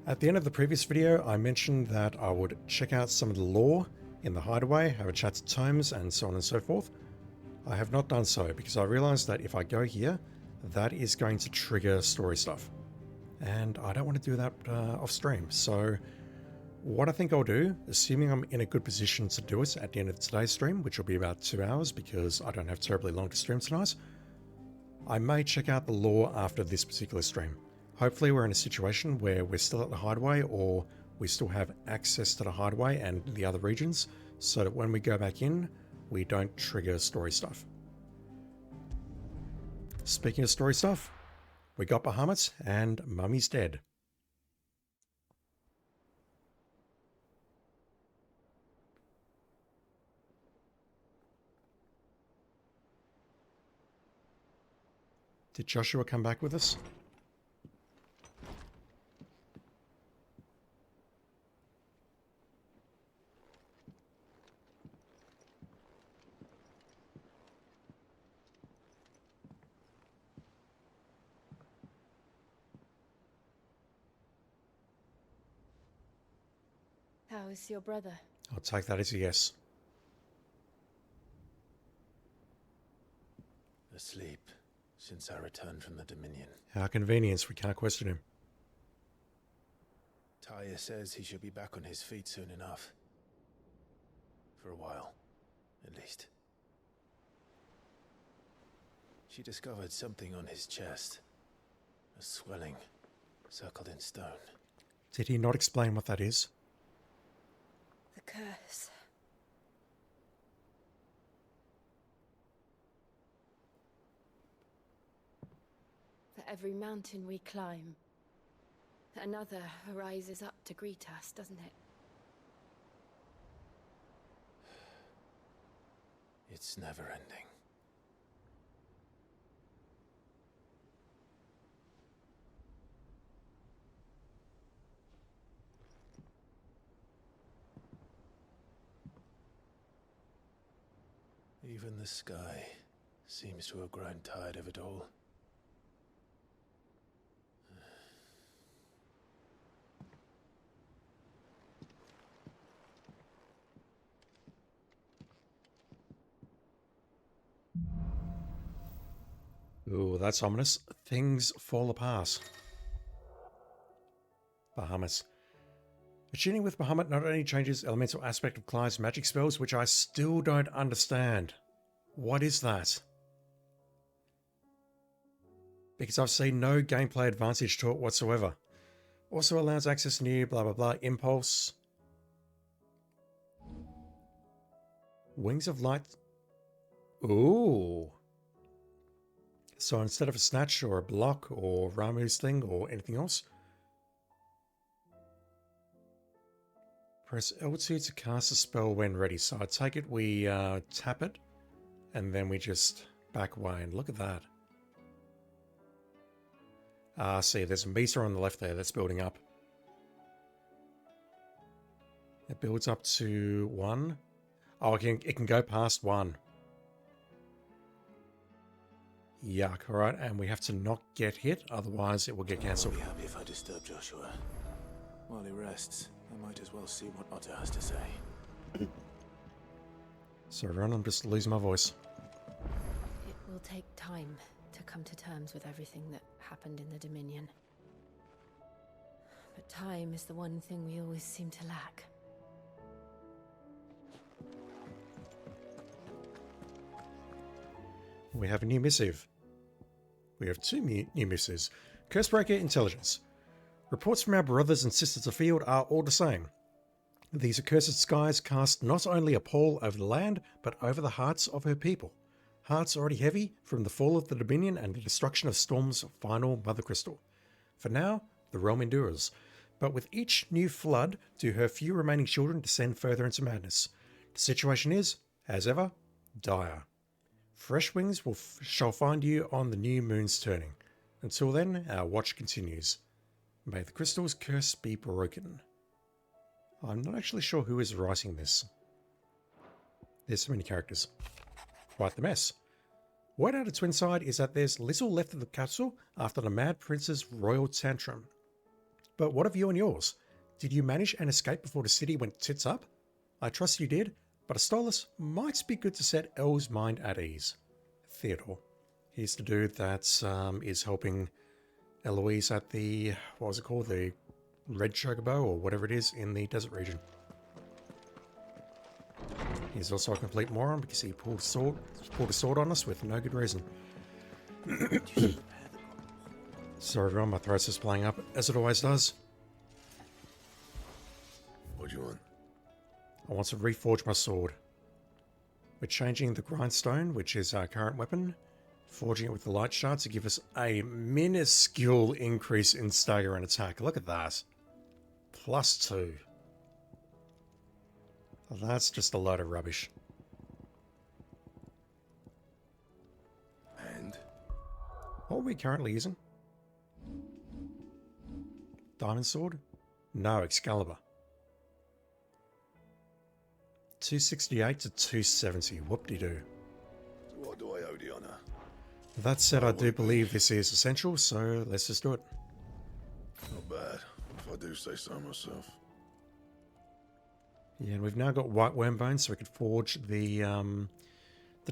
At the end of the previous video, I mentioned that I would check out some of the lore in the hideaway, have a chat to tomes, and so on and so forth. I have not done so because I realized that if I go here, that is going to trigger story stuff. And I don't want to do that off stream. So what I think I'll do, assuming I'm in a good position to do it at the end of today's stream, which will be about 2 hours because I don't have terribly long to stream tonight, I may check out the lore after this particular stream. Hopefully we're in a situation where we're still at the hideaway, or we still have access to the hideaway and the other regions, so that when we go back in, we don't trigger story stuff. Speaking of story stuff, we got Bahamut and Mummy's dead. Did Joshua come back with us? How is your brother? I'll take that as a yes. Asleep since I returned from the Dominion. How convenient, we can't question him. Taya says he should be back on his feet soon enough. For a while, at least. She discovered something on his chest. A swelling, circled in stone. Did he not explain what that is? The curse. For every mountain we climb, another arises up to greet us, doesn't it? It's never ending. Even the sky seems to have grown tired of it all. Ooh, that's ominous. Things fall apart. Bahamut. Attuning with Bahamut not only changes elemental aspect of Clive's magic spells, which I still don't understand. What is that? Because I've seen no gameplay advantage to it whatsoever. Also allows access to new blah blah blah impulse. Wings of Light. Ooh. So instead of a snatch or a block or Ramu's thing or anything else, press L2 to cast a spell when ready. So I take it we tap it and then we just back away, and look at that. See, there's a meter on the left there that's building up. It builds up to 1. Oh, it can go past 1. Yuck, alright, and we have to not get hit, otherwise it will get cancelled. I'll be happy if I disturb Joshua. While he rests, I might as well see what Otter has to say. So everyone, I'm just losing my voice. It will take time to come to terms with everything that happened in the Dominion. But time is the one thing we always seem to lack. We have a new missive. We have 2 new missives. Cursebreaker Intelligence. Reports from our brothers and sisters afield are all the same. These accursed skies cast not only a pall over the land, but over the hearts of her people. Hearts already heavy from the fall of the Dominion and the destruction of Storm's final Mother Crystal. For now, the realm endures, but with each new flood do her few remaining children descend further into madness. The situation is, as ever, dire. Fresh wings shall find you on the new moon's turning. Until then, our watch continues. May the crystal's curse be broken. I'm not actually sure who is writing this. There's so many characters. Quite the mess. Word out of Twinside is that there's little left of the castle after the Mad Prince's royal tantrum. But what of you and yours? Did you manage and escape before the city went tits up? I trust you did, but a Stolas might be good to set Elle's mind at ease. Theodore. He's the dude that is helping Eloise at the, what was it called? The Red Chocobo or whatever it is in the desert region. He's also a complete moron because he pulled a sword on us with no good reason. Sorry everyone, my throat's just playing up, as it always does. What do you want? I want to reforge my sword. We're changing the grindstone, which is our current weapon, forging it with the light shard to give us a minuscule increase in stagger and attack. Look at that. +2. Well, that's just a load of rubbish. And? What are we currently using? Diamond sword? No, Excalibur. 268 to 270. Whoop-de-doo. So what do I owe the honor? That said, I do believe this is essential, so let's just do it. Not bad, if I do say so myself. Yeah, and we've now got white worm bones, so we could forge the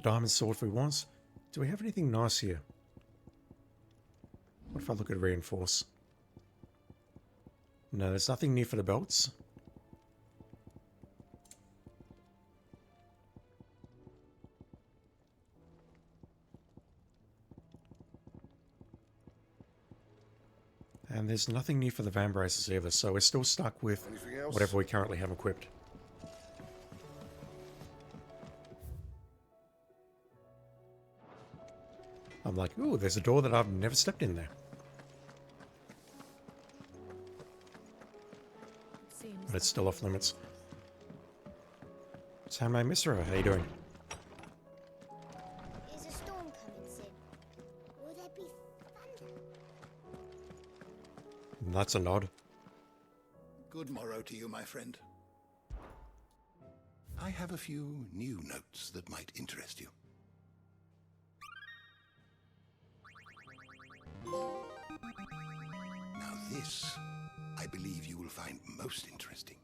diamond sword if we want. Do we have anything nice here? What if I look at reinforce? No, there's nothing new for the belts. And there's nothing new for the van braces either, so we're still stuck with Anything else? whatever we currently have equipped. I'm like, ooh, there's a door that I've never stepped in there. But it's still off limits. Samay Misra, how you doing? Is a storm coming soon? Will there be thunder? That's a nod. Good morrow to you, my friend. I have a few new notes that might interest you. Now this, I believe you will find most interesting.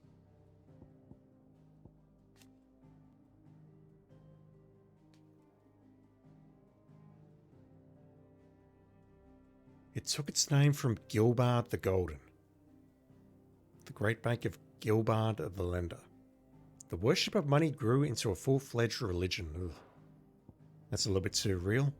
It took its name from Gilbard the Golden, the great bank of Gilbard the Lender. The worship of money grew into a full-fledged religion. Ugh. That's a little bit too real.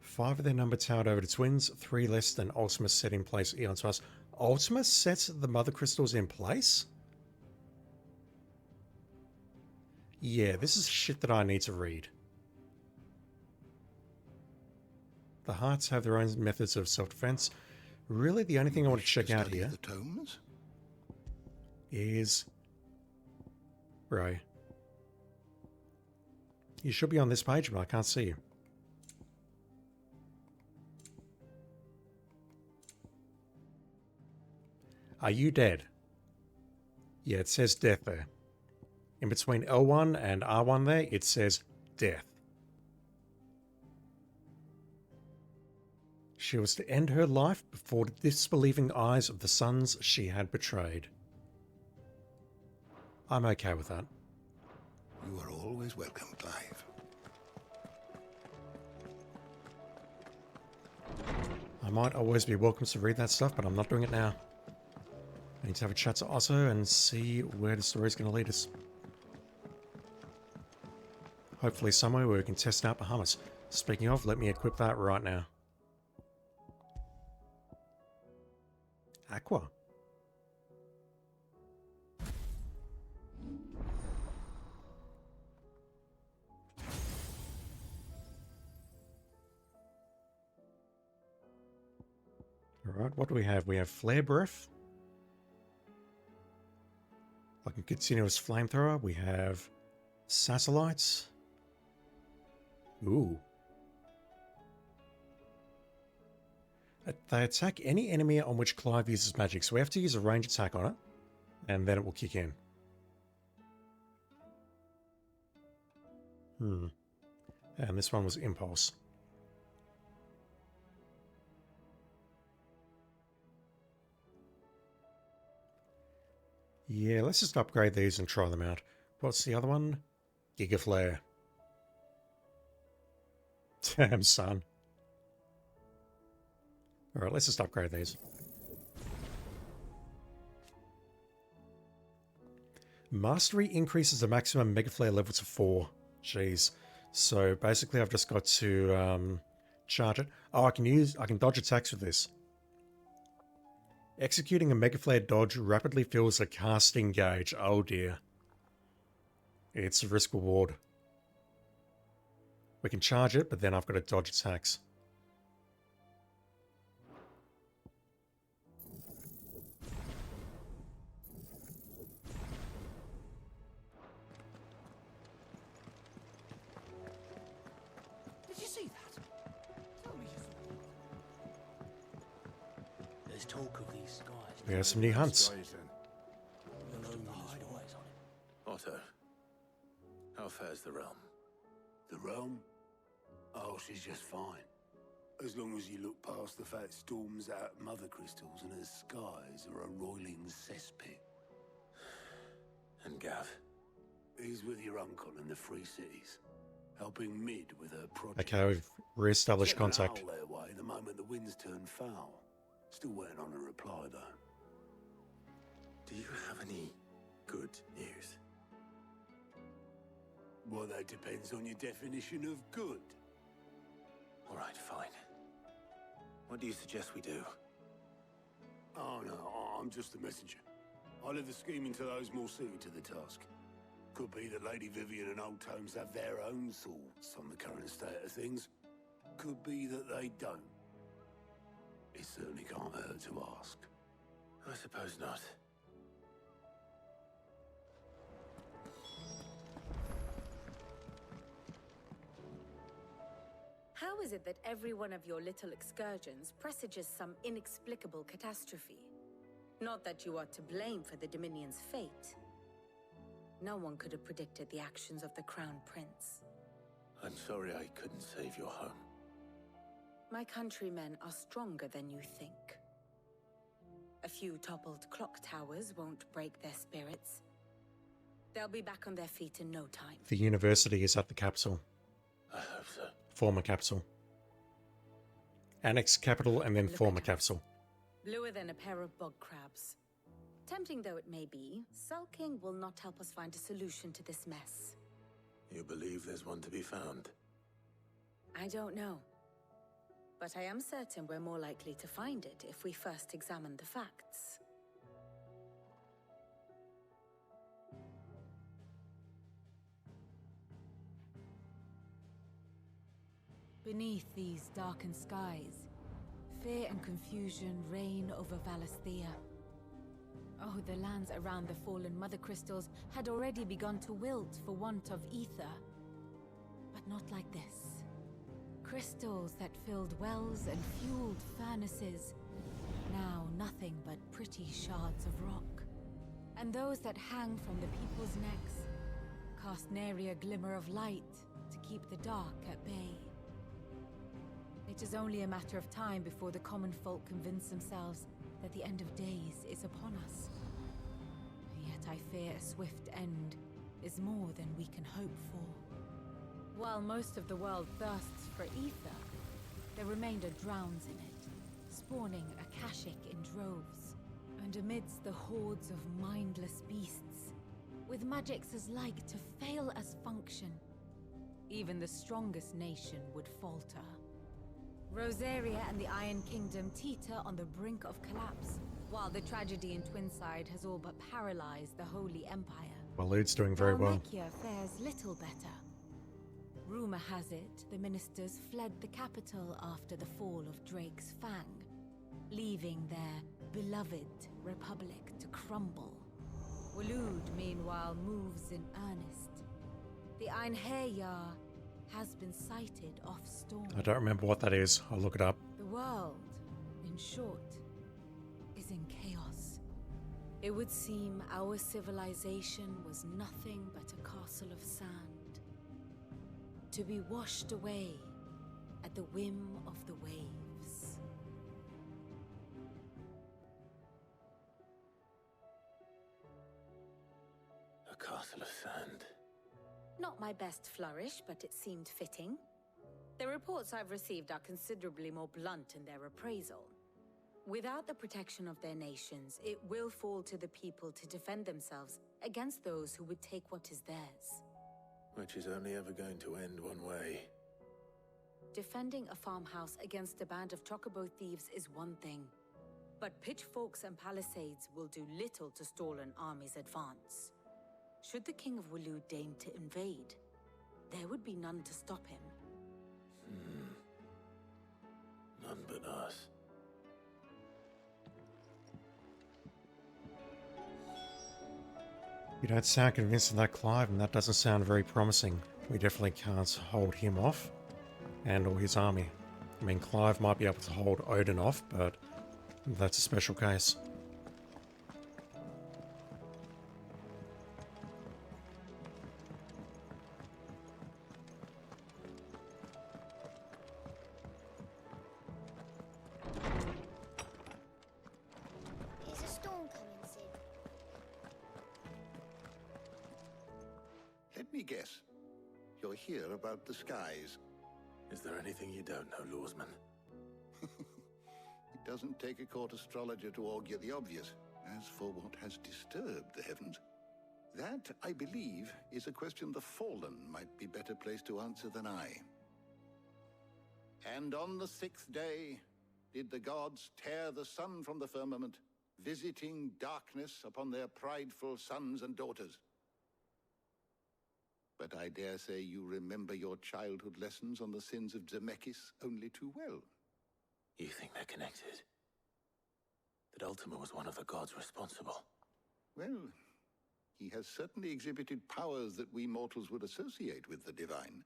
Five of their number towered over the twins, 3 less than Ultima set in place eons past. Ultima sets the mother crystals in place? Yeah, this is shit that I need to read. The hearts have their own methods of self-defense. Really, the only thing I want to check out here The tomes? is... Right. You should be on this page, but I can't see you. Are you dead? Yeah, it says death there. In between L1 and R1 there, it says death. She was to end her life before the disbelieving eyes of the sons she had betrayed. I'm okay with that. You are always welcome, Clive. I might always be welcome to read that stuff, but I'm not doing it now. I need to have a chat to Otto and see where the story's going to lead us. Hopefully somewhere where we can test out Bahamas. Speaking of, let me equip that right now. Aqua. Alright, what do we have? We have Flare Breath. Like a continuous flamethrower. We have Satellites. Ooh. They attack any enemy on which Clive uses magic, so we have to use a range attack on it, and then it will kick in. And this one was Impulse. Yeah, let's just upgrade these and try them out. What's the other one? Gigaflare. Damn, son. Alright, let's just upgrade these. Mastery increases the maximum Mega Flare level to 4. Jeez. So basically I've just got to charge it. Oh, I can dodge attacks with this. Executing a Mega Flare dodge rapidly fills a casting gauge. Oh dear. It's a risk reward. We can charge it, but then I've got to dodge attacks. Did you see that? Tell me you saw it. There's talk of these skies. We have some new hunts. Skies, then. Most of the hideaways on it. Otto, how fares the realm? The realm? Oh, she's just fine. As long as you look past the fat storms out mother crystals and her skies are a roiling cesspit. And Gav? He's with your uncle in the Free Cities, helping Mid with her project. Okay, we've re-established Sent an contact. owl their way the moment the winds turned foul. Still waiting on a reply, though. Do you have any good news? Well, that depends on your definition of good. All right, fine. What do you suggest we do? Oh, no, I'm just a messenger. I leave the scheming to those more suited to the task. Could be that Lady Vivian and Old Tomes have their own thoughts on the current state of things. Could be that they don't. It certainly can't hurt to ask. I suppose not. How is it that every one of your little excursions presages some inexplicable catastrophe? Not that you are to blame for the Dominion's fate. No one could have predicted the actions of the Crown Prince. I'm sorry I couldn't save your home. My countrymen are stronger than you think. A few toppled clock towers won't break their spirits. They'll be back on their feet in no time. The university is at the capital. I hope so. Former capital. Annex capital and then Look former at us. capital. Bluer than a pair of bog crabs. Tempting though it may be, sulking will not help us find a solution to this mess. You believe there's one to be found? I don't know. But I am certain we're more likely to find it if we first examine the facts. Beneath these darkened skies, fear and confusion reign over Valisthea. Oh, the lands around the fallen mother crystals had already begun to wilt for want of ether. But not like this. Crystals that filled wells and fueled furnaces, now nothing but pretty shards of rock. And those that hang from the people's necks cast nary a glimmer of light to keep the dark at bay. It is only a matter of time before the common folk convince themselves that the end of days is upon us. Yet I fear a swift end is more than we can hope for. While most of the world thirsts for ether, the remainder drowns in it, spawning Akashic in droves. And amidst the hordes of mindless beasts, with magics as like to fail as function, even the strongest nation would falter. Rosaria and the Iron Kingdom teeter on the brink of collapse, while the tragedy in Twinside has all but paralyzed the Holy Empire. Waloed's doing very well. Valmechia fares little better. Rumor has it the ministers fled the capital after the fall of Drake's Fang, leaving their beloved republic to crumble. Waloed, meanwhile, moves in earnest. The Einherjar has been sighted off storm. I don't remember what that is. I'll look it up. The world, in short, is in chaos. It would seem our civilization was nothing but a castle of sand, to be washed away at the whim of the waves. castle of sand. Not my best flourish, but it seemed fitting. The reports I've received are considerably more blunt in their appraisal. Without the protection of their nations, it will fall to the people to defend themselves against those who would take what is theirs. Which is only ever going to end one way. Defending a farmhouse against a band of chocobo thieves is one thing, but pitchforks and palisades will do little to stall an army's advance. Should the King of Waloed deign to invade, there would be none to stop him. None but us. You don't sound convinced of that, Clive, and that doesn't sound very promising. We definitely can't hold him off, and or his army. I mean, Clive might be able to hold Odin off, but that's a special case. Is a storm coming, Sid? Let me guess. You're here about the skies. Is there anything you don't know, Lawsman? It doesn't take a court astrologer to augur the obvious. As for what has disturbed the heavens, that, I believe, is a question the Fallen might be better placed to answer than I. And on the 6th day did the gods tear the sun from the firmament, visiting darkness upon their prideful sons and daughters. But I dare say you remember your childhood lessons on the sins of Zemeckis only too well. You think they're connected? That Ultima was one of the gods responsible? Well, he has certainly exhibited powers that we mortals would associate with the divine.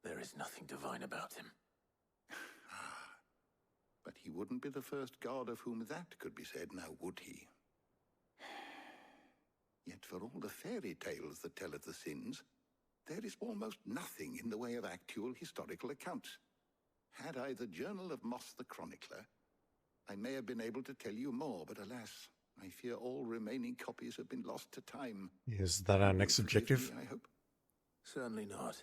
There is nothing divine about him. But he wouldn't be the first god of whom that could be said, now would he? Yet for all the fairy tales that tell of the sins, there is almost nothing in the way of actual historical accounts. Had I the Journal of Moss the Chronicler, I may have been able to tell you more, but alas, I fear all remaining copies have been lost to time. Is that our next objective? I hope. Certainly not.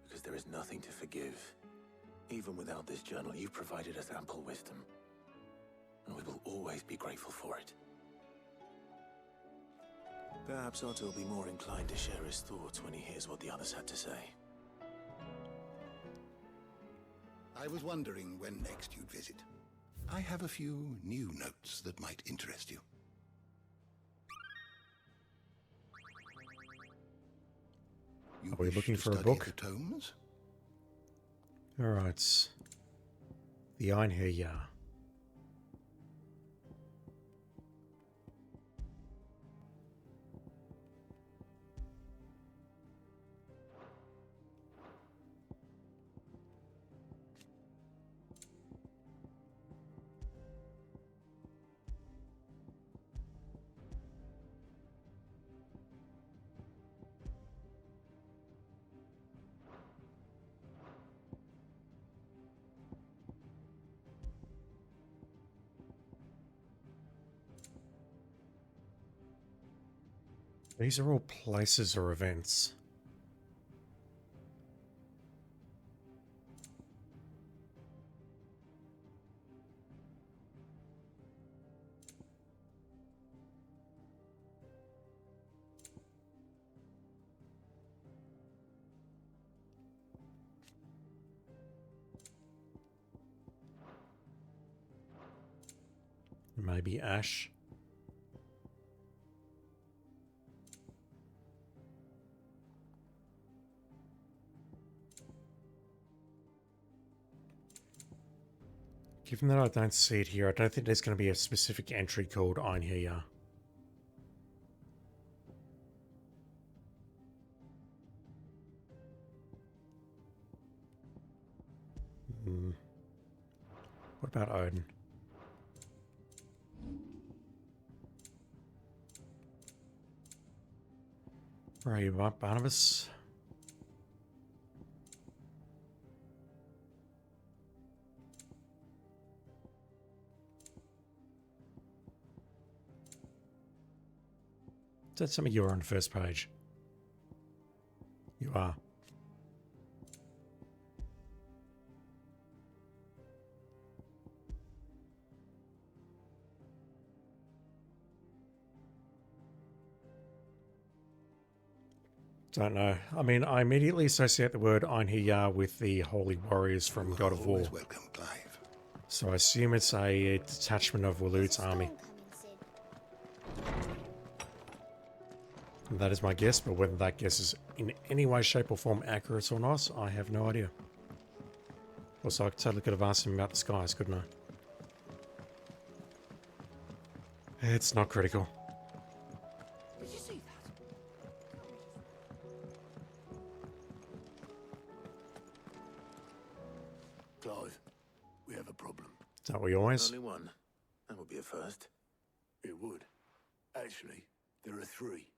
Because there is nothing to forgive. Even without this journal, you've provided us ample wisdom. And we will always be grateful for it. Perhaps Otto will be more inclined to share his thoughts when he hears what the others had to say. I was wondering when next you'd visit. I have a few new notes that might interest you. Are we looking for a study book? the tomes? Alright. The Einherjar. These are all places or events. Maybe Ash. Given that I don't see it here, I don't think there's going to be a specific entry called Einherjar. What about Odin? Where are you, Barnabas? Don't tell me you're on the first page. You are. Don't know. I mean, I immediately associate the word Einherjar with the Holy Warriors from God of War. Welcome, Clive. So I assume it's a detachment of Waloed's army. That is my guess, but whether that guess is in any way, shape or form accurate or not, I have no idea. Also, I totally could have asked him about the skies, couldn't I? It's not critical. Did you see that? Clive, we have a problem. Don't we always? Only one. That would be a first. It would. Actually, there are three.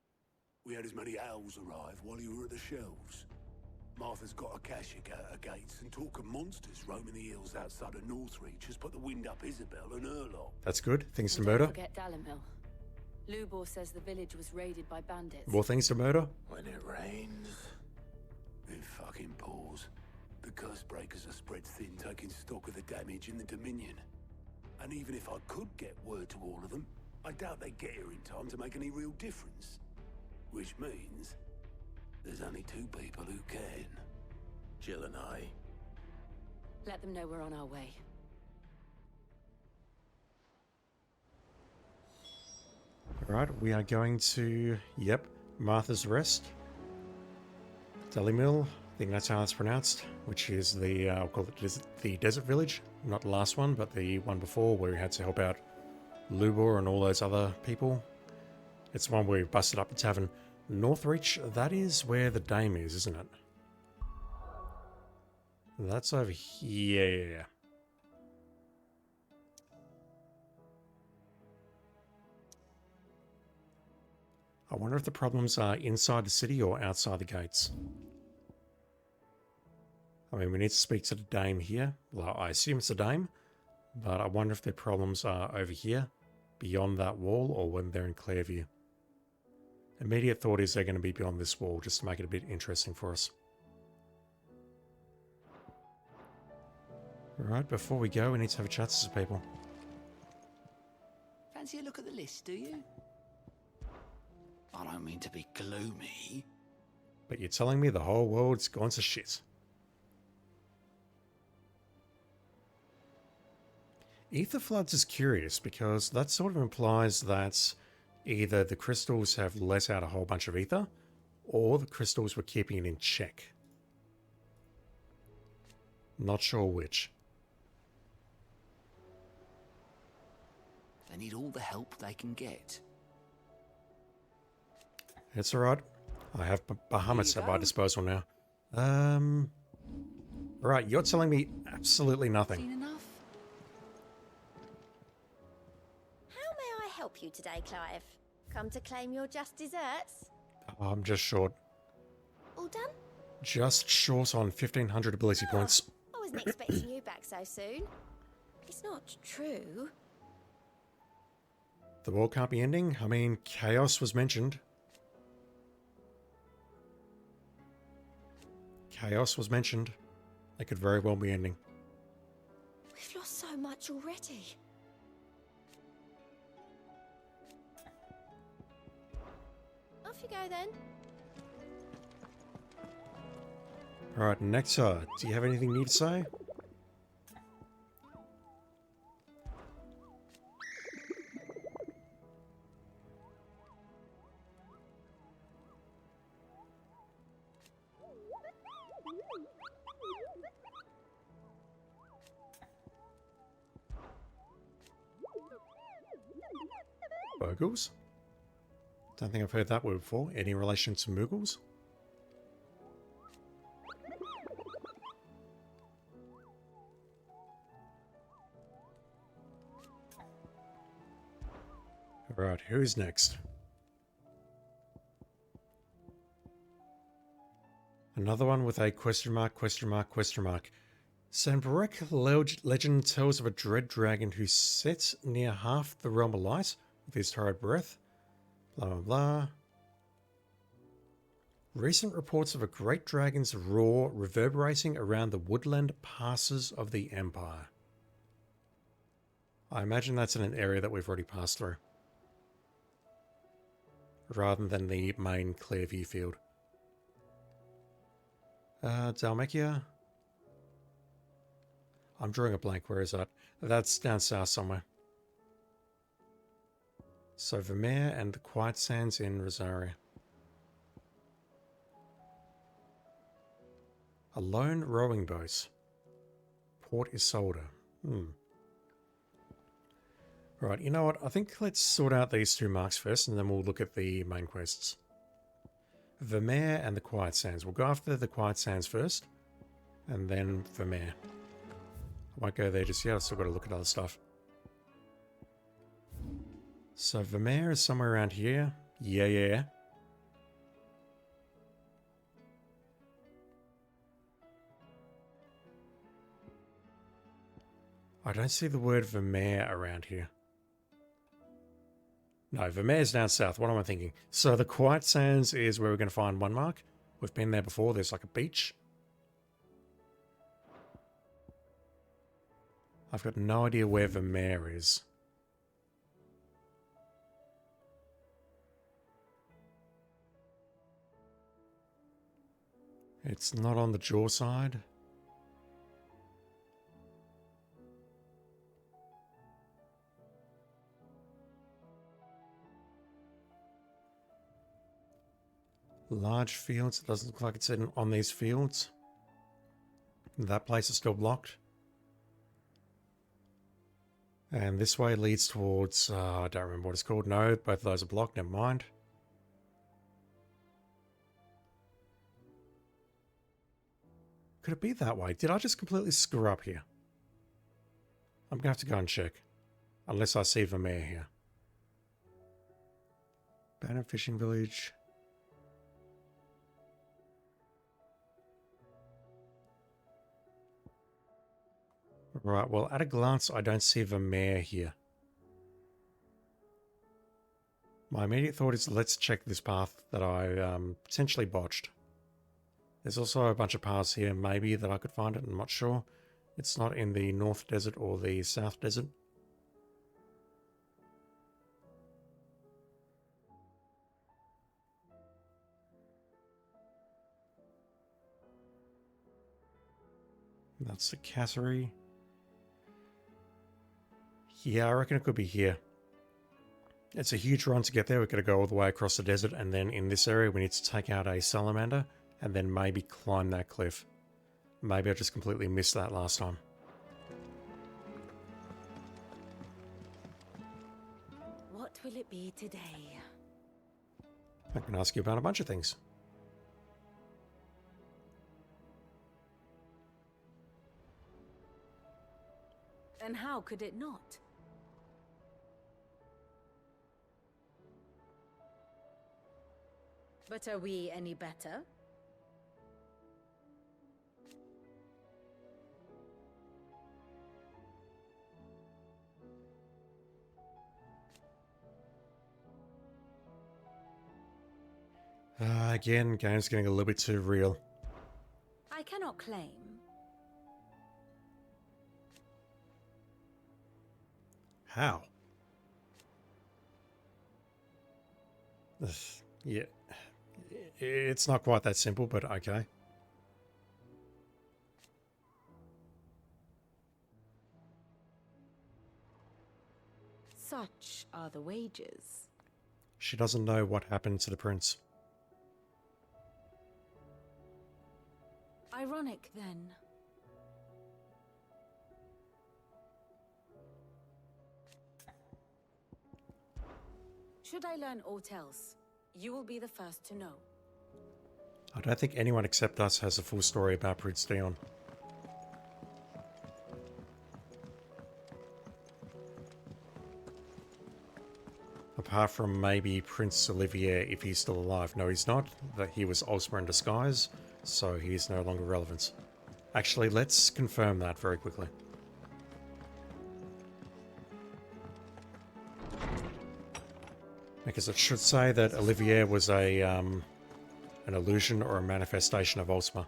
We had as many owls arrive while you were at the shelves. Martha's got a cashier out her gates, and talk of monsters roaming the hills outside of Northreach has put the wind up Isabel and her lot. That's good. Things to And murder. don't forget Dalimil. Lubor says the village was raided by bandits. More things to murder. When it rains. It fucking pours. The curse breakers are spread thin, taking stock of the damage in the Dominion. And even if I could get word to all of them, I doubt they'd get here in time to make any real difference. Which means there's only two people who can. Jill and I. Let them know we're on our way. Alright, we are going to, yep, Martha's Rest. Dalimil, I think that's how it's pronounced, which is the, I'll call it the desert village. Not the last one, but the one before where we had to help out Lubor and all those other people. It's the one where we busted up the tavern. Northreach, that is where the dame is, isn't it? That's over here. I wonder if the problems are inside the city or outside the gates. I mean, we need to speak to the dame here. Well, I assume it's a dame, but I wonder if their problems are over here, beyond that wall, or when they're in Clearview. Immediate thought is they're going to be beyond this wall, just to make it a bit interesting for us. Alright, before we go, we need to have a chat to some people. Fancy a look at the list, do you? I don't mean to be gloomy. But you're telling me the whole world's gone to shit. Ether Floods is curious because that sort of implies that either the crystals have let out a whole bunch of ether, or the crystals were keeping it in check. Not sure which. They need all the help they can get. It's alright. I have Bahamut's at my disposal now. Right, you're telling me absolutely nothing. Seen enough? How may I help you today, Clive? Come to claim your just desserts? I'm just short. All done? Just short on 1500 ability points. I wasn't expecting you back so soon. It's not true. The war can't be ending. I mean, chaos was mentioned. Chaos was mentioned. It could very well be ending. We've lost so much already. Off you go then. Alright, Nectar, do you have anything new to say? Burgles? Don't think I've heard that word before. Any relation to Moogles? Alright, who's next? Another one with a question mark, question mark, question mark. Sanbrek legend tells of a dread dragon who sits near half the realm of light with his torrid breath. Blah, blah, blah. Recent reports of a great dragon's roar reverberating around the woodland passes of the Empire. I imagine that's in an area that we've already passed through, rather than the main Clearview field. Dalmekia? I'm drawing a blank. Where is that? That's down south somewhere. So Vermeer and the Quiet Sands in Rosaria. A lone rowing boat. Port Isolde. Right, you know what? I think let's sort out these two marks first, and then we'll look at the main quests. Vermeer and the Quiet Sands. We'll go after the Quiet Sands first, and then Vermeer. I won't go there just yet. I've still got to look at other stuff. So Vermeer is somewhere around here. Yeah. I don't see the word Vermeer around here. No, Vermeer's down south. What am I thinking? So the Quiet Sands is where we're going to find one mark. We've been there before. There's like a beach. I've got no idea where Vermeer is. It's not on the jaw side. Large fields. It doesn't look like it's on these fields. That place is still blocked. And this way leads towards... I don't remember what it's called. No, both of those are blocked. Never mind. Could it be that way? Did I just completely screw up here? I'm going to have to go and check. Unless I see Vermeer here. Banner Fishing Village. Right, well, at a glance, I don't see Vermeer here. My immediate thought is let's check this path that I potentially botched. There's also a bunch of paths here, maybe, that I could find it. I'm not sure. It's not in the North Desert or the South Desert. That's the Casserie. Yeah, I reckon it could be here. It's a huge run to get there. We've got to go all the way across the desert, and then in this area we need to take out a salamander and then maybe climb that cliff. Maybe I just completely missed that last time. What will it be today? I can ask you about a bunch of things. And how could it not? But are we any better? Again, game's getting a little bit too real. I cannot claim. How? Yeah. It's not quite that simple, but okay. Such are the wages. She doesn't know what happened to the prince. Ironic, then. Should I learn aught else, you will be the first to know. I don't think anyone except us has a full story about Prince Dion. Apart from maybe Prince Olivier, if he's still alive. No, he's not. That he was Ulster in disguise, so he's no longer relevant. Actually, let's confirm that very quickly. Because it should say that Olivier was a an illusion or a manifestation of Ultima.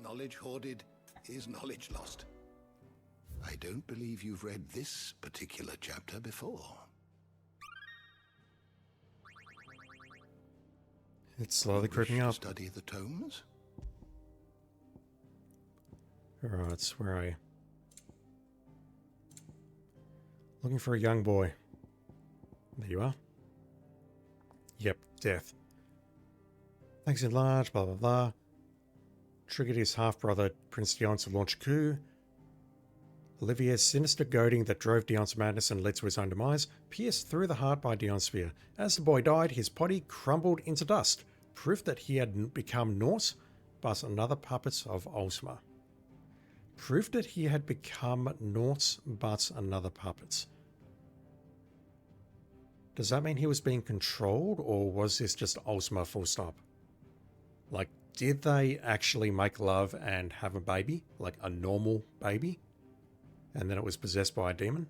Knowledge hoarded is knowledge lost. I don't believe you've read this particular chapter before. It's slowly creeping up. Study the tomes? Alright, where are you? Looking for a young boy. There you are. Yep, death. Thanks in large, blah blah blah. Triggered his half-brother, Prince Dion, to launch a coup. Olivier's sinister goading that drove Dion to madness and led to his own demise, pierced through the heart by Dion's spear. As the boy died, his body crumbled into dust, proof that he had become naught but another puppet of Ultima. Proof that he had become naught but another puppet. Does that mean he was being controlled, or was this just Ultima full stop? Like, did they actually make love and have a baby? Like a normal baby? And then it was possessed by a demon?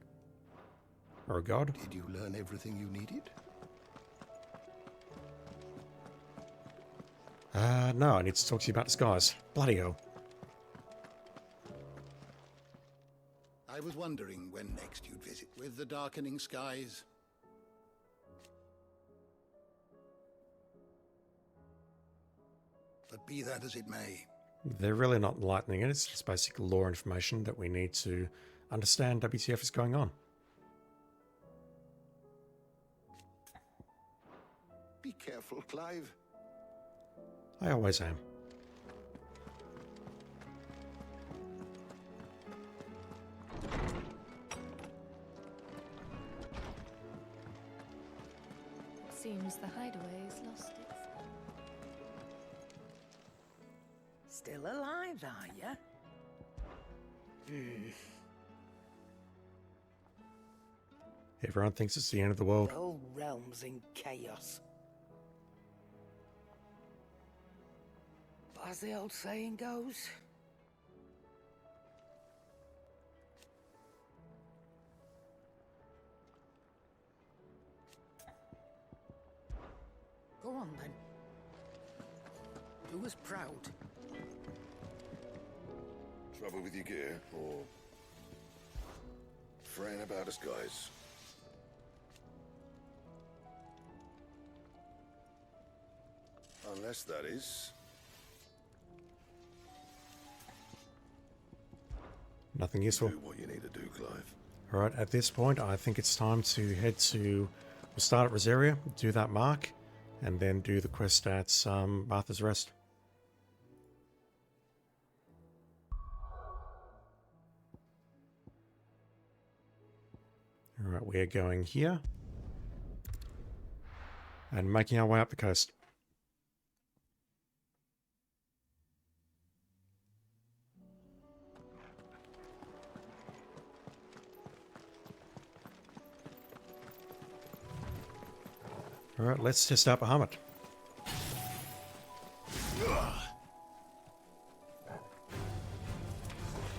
Or a god? Did you learn everything you needed? No, I need to talk to you about disguise. Bloody hell. I was wondering when next you'd visit. With the darkening skies, but be that as it may. They're really not enlightening it. It's just basic lore information that we need to understand WTF is going on. Be careful, Clive. I always am. It seems the hideaway has lost its... Still alive, are you? Everyone thinks it's the end of the world. The whole realm's in chaos. But as the old saying goes, go on then. Do us proud. Trouble with your gear, or fraying about us, guys? Unless that is... Nothing useful. Do what you need to do, Clive. Alright, at this point, I think it's time to head to... We'll start at Rosaria, do that mark, and then do the quest at Martha's Rest. Alright, we are going here. And making our way up the coast. Alright, let's test out Bahamut.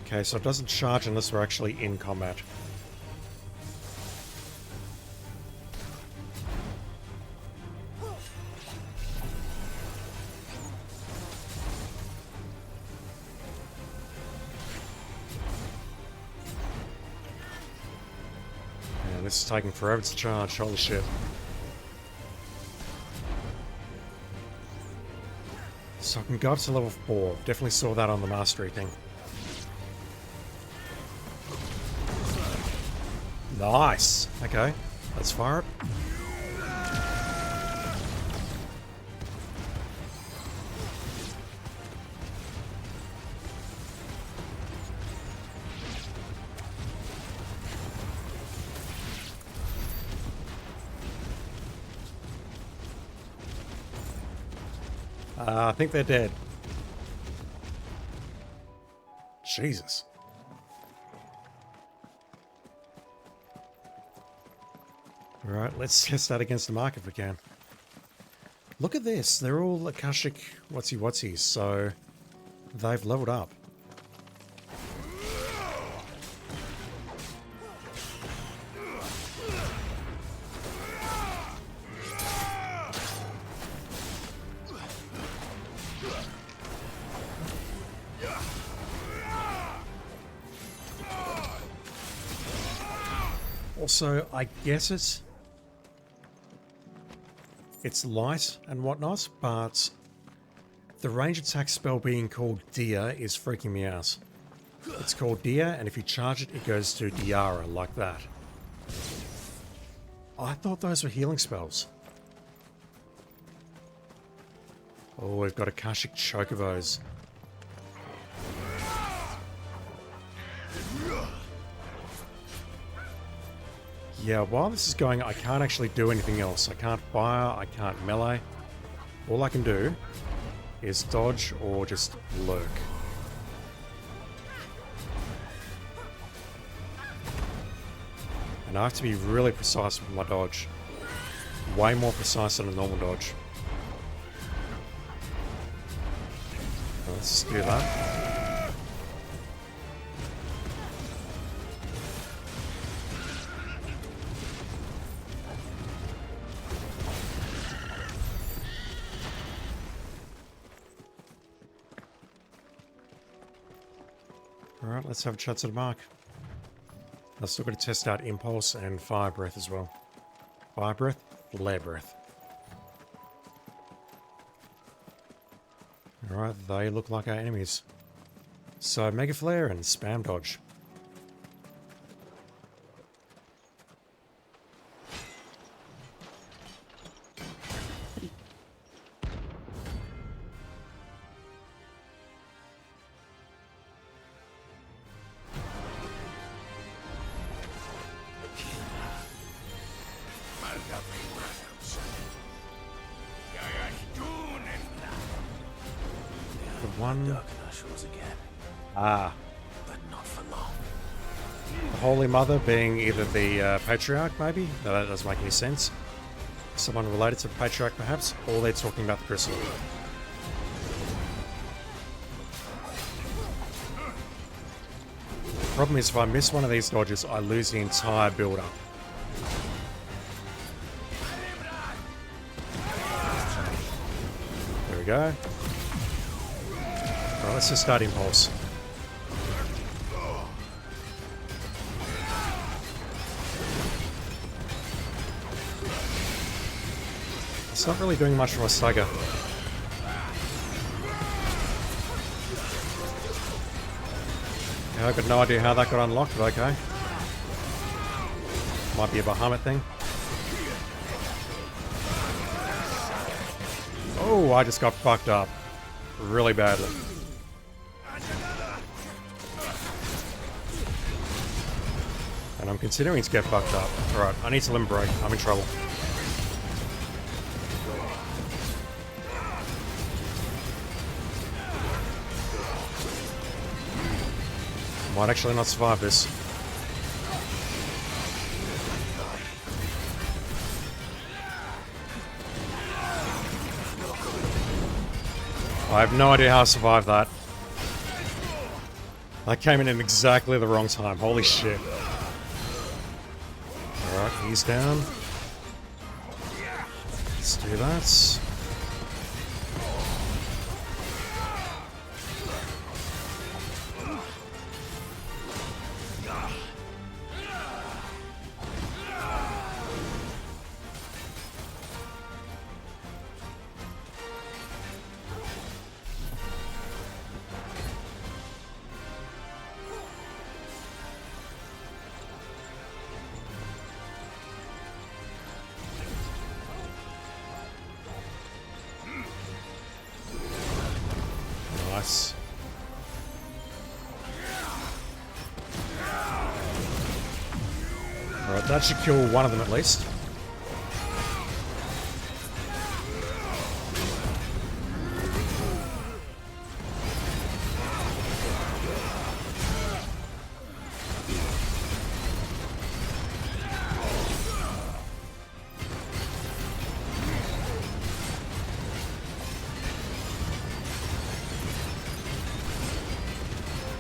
Okay, so it doesn't charge unless we're actually in combat. Yeah, this is taking forever to charge, holy shit. So I can go up to level 4. Definitely saw that on the mastery thing. Nice! Okay, let's fire it. I think they're dead. Jesus. Alright, let's test that against the mark if we can. Look at this. They're all Akashic whatsy-whatsies, so they've leveled up. Also, I guess it's light and whatnot, but the range attack spell being called Dia is freaking me out. It's called Dia, and if you charge it, it goes to Diara, like that. I thought those were healing spells. Oh, we've got Akashic Chocobos. Yeah, while this is going, I can't actually do anything else. I can't fire, I can't melee. All I can do is dodge or just lurk. And I have to be really precise with my dodge. Way more precise than a normal dodge. Let's do that. Alright, let's have a chat to the mark. I've still got to test out Impulse and Fire Breath as well. Fire Breath, Flare Breath. Alright, they look like our enemies. So, Mega Flare and Spam Dodge. Ah. But not for long. The Holy Mother being either the Patriarch, maybe? No, that doesn't make any sense. Someone related to the Patriarch, perhaps? Or they're talking about the Crystal. The problem is, if I miss one of these dodges, I lose the entire build-up. There we go. Alright, let's just start Impulse. It's not really doing much for my stagger. Yeah, I've got no idea how that got unlocked, but okay. Might be a Bahamut thing. Oh, I just got fucked up. Really badly. And I'm considering to get fucked up. Alright, I need to limb break. I'm in trouble. Might actually not survive this. I have no idea how I survived that. That came in exactly the wrong time. Holy shit. Alright, he's down. Let's do that. Nice. Alright, that should kill one of them at least.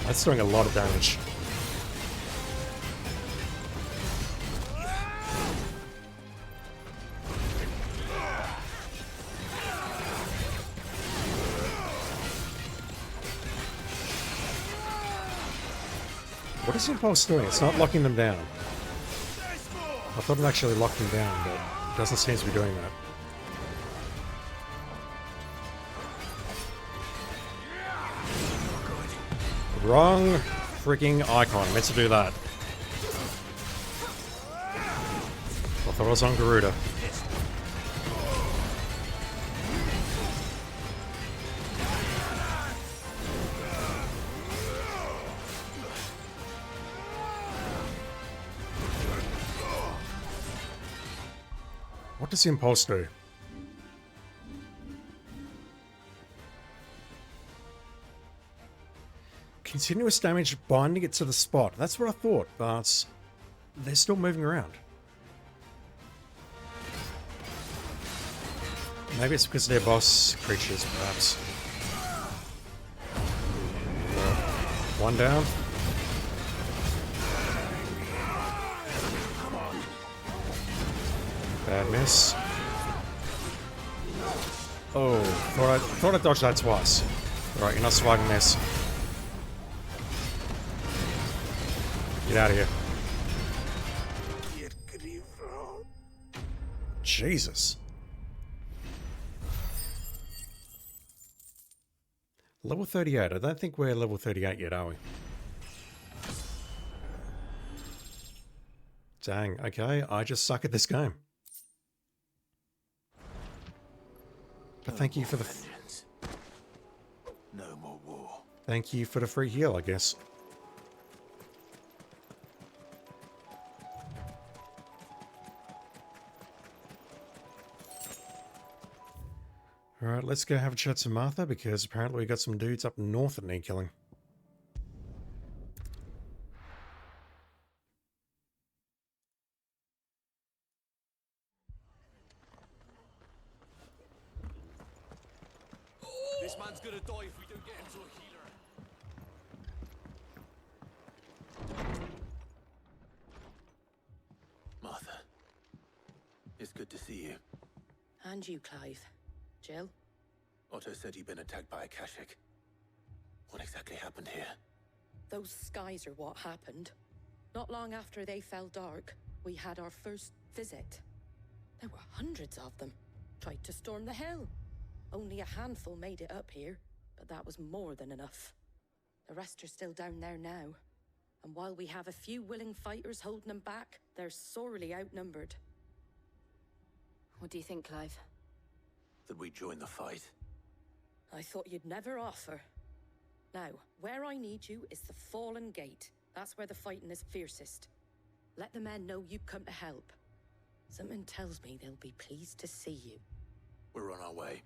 That's doing a lot of damage. What is Impulse doing? It's not locking them down. I thought it actually locked him down, but it doesn't seem to be doing that. Wrong freaking icon. I meant to do that. I thought I was on Garuda. What does the impulse do? Continuous damage binding it to the spot. That's what I thought, but they're still moving around. Maybe it's because they're boss creatures, perhaps. One down. Bad miss. Oh, thought I dodged that twice. Alright, you're not surviving this. Get out of here. Jesus. Level 38. I don't think we're level 38 yet, are we? Dang, okay. I just suck at this game. But thank you for the... No more war. Thank you for the free heal, I guess. Alright, let's go have a chat to Martha, because apparently we got some dudes up north that need killing. This man's gonna die if we don't get him to a healer. Martha, it's good to see you. And you, Clive. Jill? Otto said you'd been attacked by a Kashik. What exactly happened here? Those skies are what happened. Not long after they fell dark, we had our first visit. There were hundreds of them. Tried to storm the hill. Only a handful made it up here, but that was more than enough. The rest are still down there now. And while we have a few willing fighters holding them back, they're sorely outnumbered. What do you think, Clive? That we join the fight? I thought you'd never offer. Now, where I need you is the Fallen Gate. That's where the fighting is fiercest. Let the men know you come to help. Something tells me they'll be pleased to see you. We're on our way.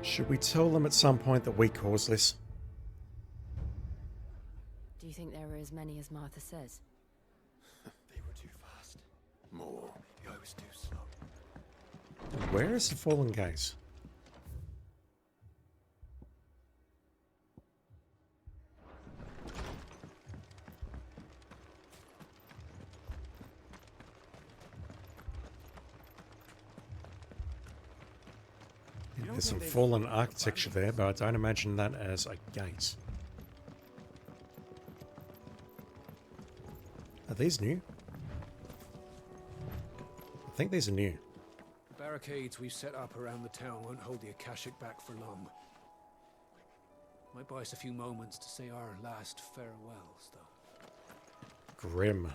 Should we tell them at some point that we caused this? Do you think there are as many as Martha says? They were too fast. More. Maybe I was too slow. Where is the Fallen Gate? There's some fallen architecture there, but I don't imagine that as a gate. Are these new? I think these are new. The barricades we've set up around the town won't hold the Akashic back for long. Might buy us a few moments to say our last farewells, though. Grim.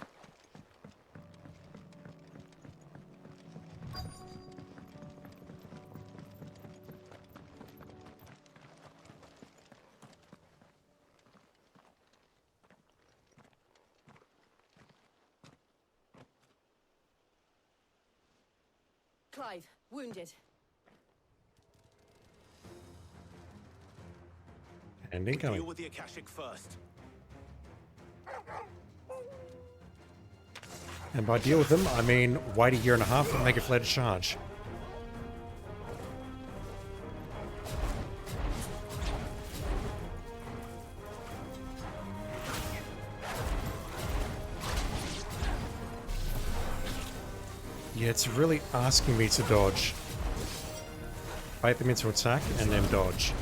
Clive, wounded. And incoming. Deal with the Akashic first. And by deal with them, I mean wait a year and a half and make a fled charge. Yeah, it's really asking me to dodge. Bait them into attack and then dodge.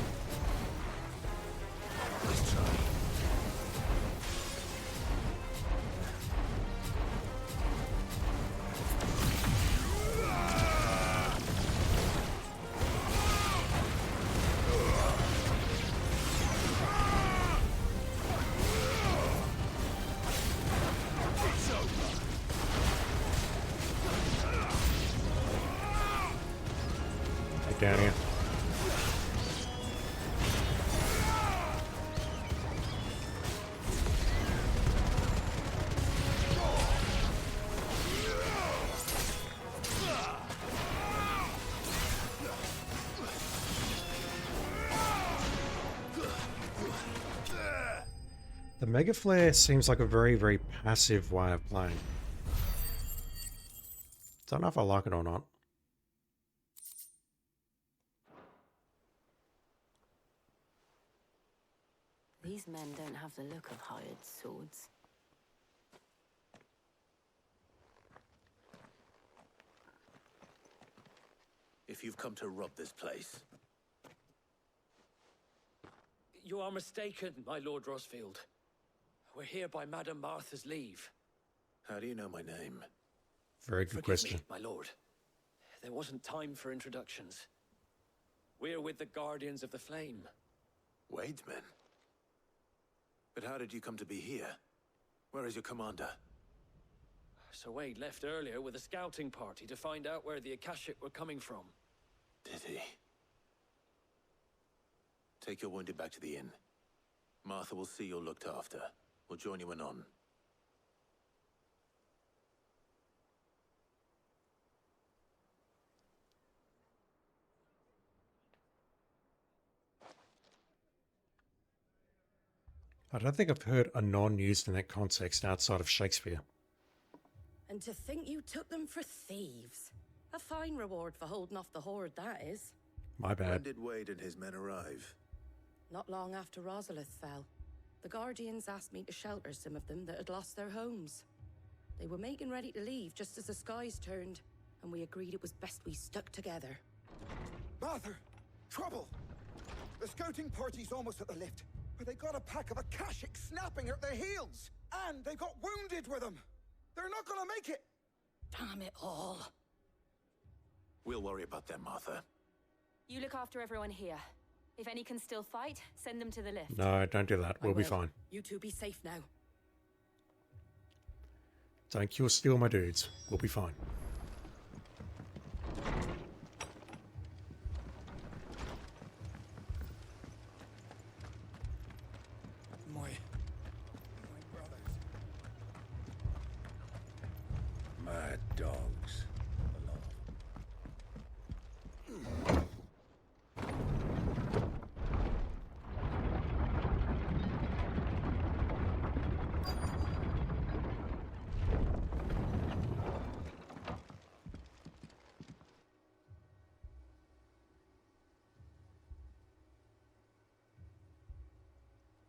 down here. The Mega Flare seems like a very, very passive way of playing. Don't know if I like it or not. These men don't have the look of hired swords. If you've come to rob this place, You are mistaken, my Lord Rosfield. We're here by Madame Martha's leave. how do you know my name? Very good Forgive question. me, my lord. There wasn't time for introductions. We're with the Guardians of the Flame. Wade's men? But how did you come to be here? Where is your commander? Sir Wade left earlier with a scouting party to find out where the Akashic were coming from. Did he? Take your wounded back to the inn. Martha will see you're looked after. We'll join you anon. I don't think I've heard anon used in that context outside of Shakespeare. And to think you took them for thieves. A fine reward for holding off the horde, that is. My When bad. did Wade and his men arrive? Not long after Rosalith fell, the Guardians asked me to shelter some of them that had lost their homes. They were making ready to leave just as the skies turned, and we agreed it was best we stuck together. Martha! Trouble! The scouting party's almost at the lift, but they got a pack of Akashic snapping at their heels! And they got wounded with them! They're not gonna make it! Damn it all. We'll worry about them, Martha. You look after everyone here. If any can still fight, send them to the lift. No, don't do that. We'll be fine. You two be safe now. Don't kill steal my dudes. We'll be fine. My brothers. My dogs.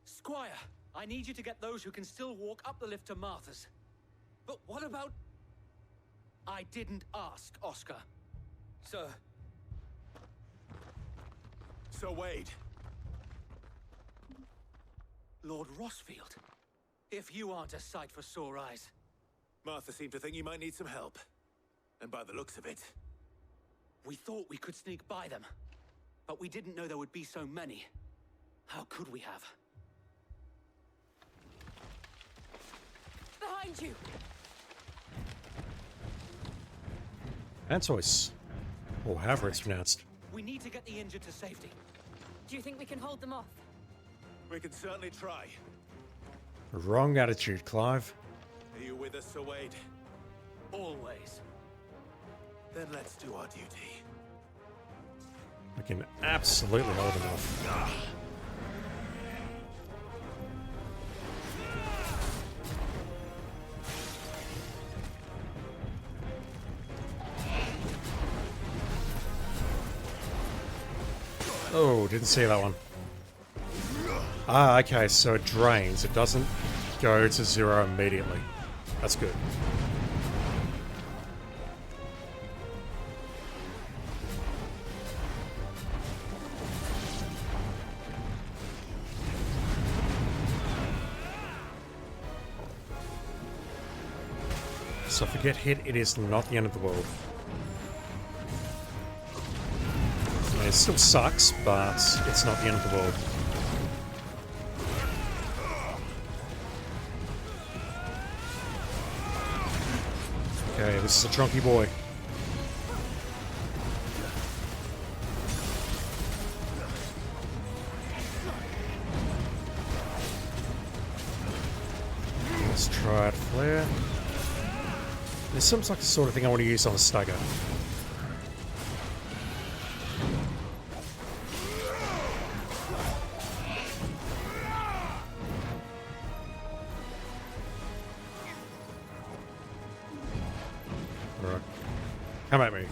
Squire, I need you to get those who can still walk up the lift to Martha's. But what about... I didn't ask, Oscar. Sir. Sir Wade. Lord Rosfield. If you aren't a sight for sore eyes. Martha seemed to think you might need some help. And by the looks of it... We thought we could sneak by them. But we didn't know there would be so many. How could we have? Behind you! Antois. Or however it's pronounced. We need to get the injured to safety. Do you think we can hold them off? We can certainly try. Wrong attitude, Clive. Are you with us, Sir Wade? Always. Then let's do our duty. We can absolutely hold them off. Oh, didn't see that one. Ah, okay, so it drains. It doesn't go to zero immediately. That's good. So if we get hit, it is not the end of the world. I mean, it still sucks, but it's not the end of the world. Okay, this is a chunky boy. Let's try it. Flare. This seems like the sort of thing I want to use on a stagger. Alright. Come at me.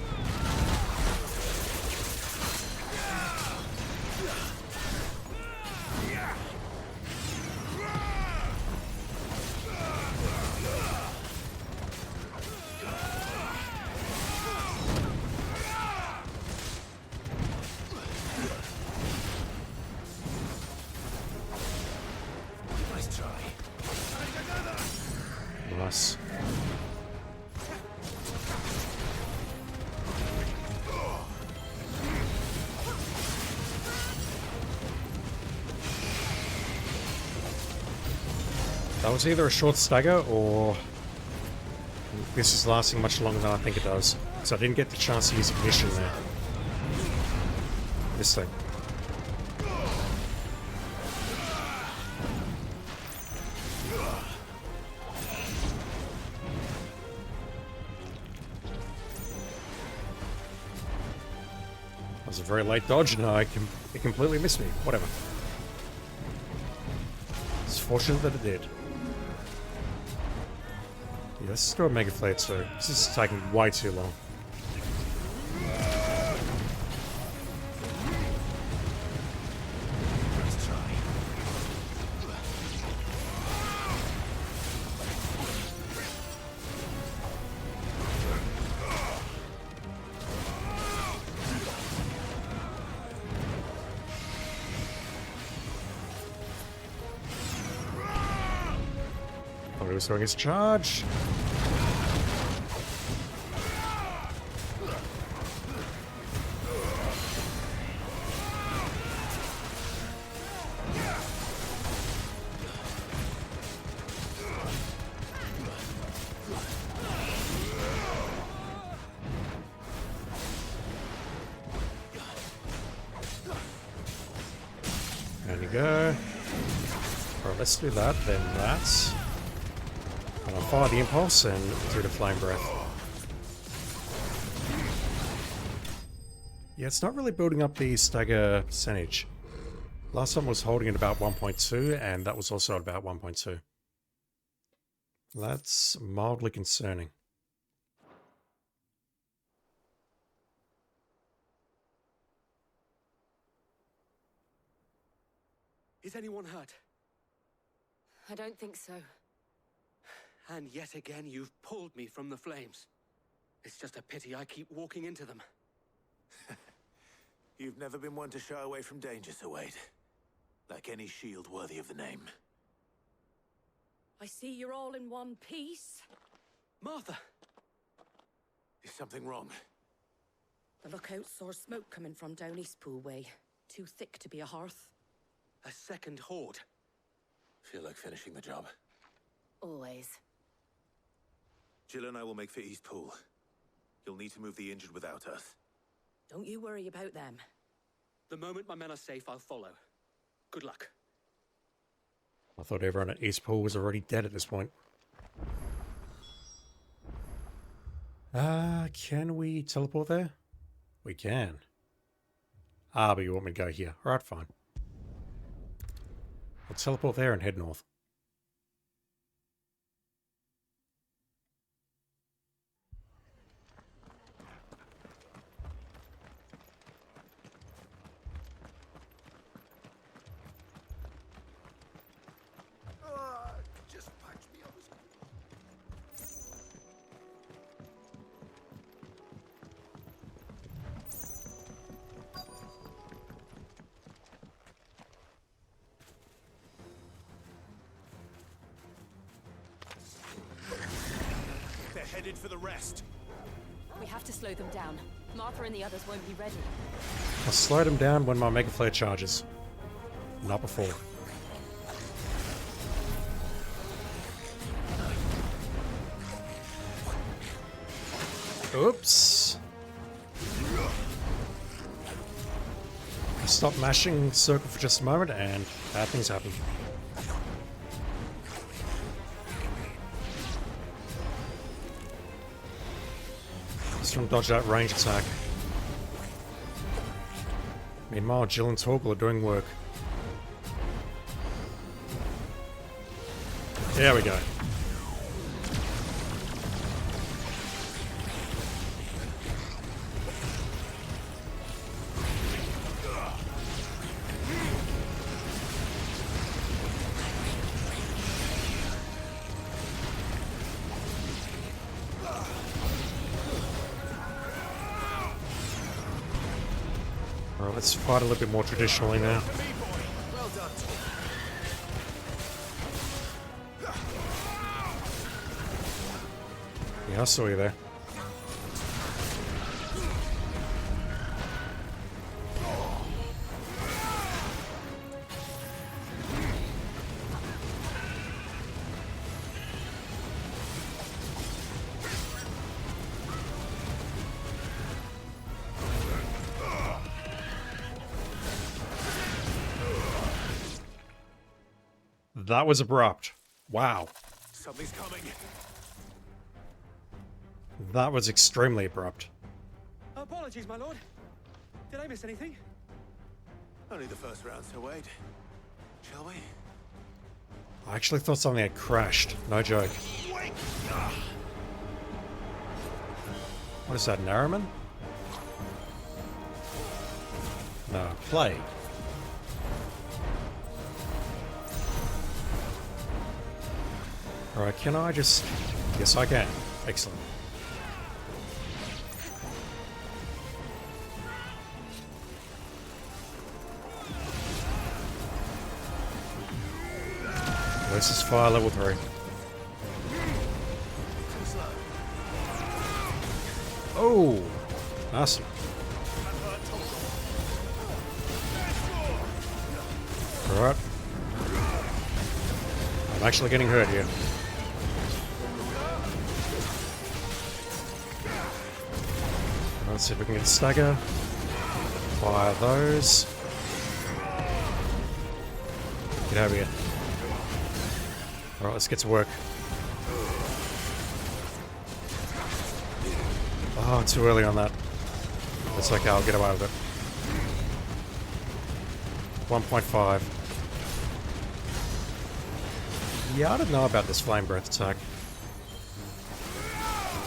Nice. That was either a short stagger or this is lasting much longer than I think it does. So I didn't get the chance to use ignition there. This thing. That was a very late dodge and it completely missed me. Whatever. It's fortunate that it did. Yeah, let's do a Mega Flare too. This is taking way too long. Thought he was doing his charge. There you go. Alright, let's do that, then that. And I'll fire the impulse and do the flame breath. Yeah, it's not really building up the stagger percentage. Last time I was holding it about 1.2, and that was also at about 1.2. That's mildly concerning. Is anyone hurt? I don't think so. And yet again, you've pulled me from the flames. It's just a pity I keep walking into them. You've never been one to shy away from danger, Sir Wade. Like any shield worthy of the name. I see you're all in one piece. Martha! Is something wrong? The lookout saw smoke coming from down Eastpool way. Too thick to be a hearth. A second horde. Feel like finishing the job. Always. Jill and I will make for Eastpool. You'll need to move the injured without us. Don't you worry about them. The moment my men are safe, I'll follow. Good luck. I thought everyone at Eastpool was already dead at this point. Can we teleport there? We can. Ah, but you want me to go here. Alright, fine. I'll teleport there and head north. Just patch me up. They're headed for the rest. We have to slow them down. Martha and the others won't be ready. I'll slow them down when my Mega Flare charges. Not before. Oops. I stopped mashing circle for just a moment and bad things happen. Just trying to dodge that range attack. Meanwhile, Jill and Torgal are doing work. There we go. Alright, let's fight a little bit more traditionally now. Yeah, I saw you there. That was abrupt. Wow. Something's coming. That was extremely abrupt. Apologies, my lord. Did I miss anything? Only the first round, so wait. Shall we? I actually thought something had crashed. No joke. What is that, Narrowman? No, Plague. Alright, can I just... Yes, I can. Excellent. This is fire level 3. Oh! Awesome. Alright. I'm actually getting hurt here. Let's see if we can get a stagger. Fire those. Get over here. Alright, let's get to work. Oh, too early on that. That's okay, I'll get away with it. 1.5. Yeah, I don't know about this flame breath attack.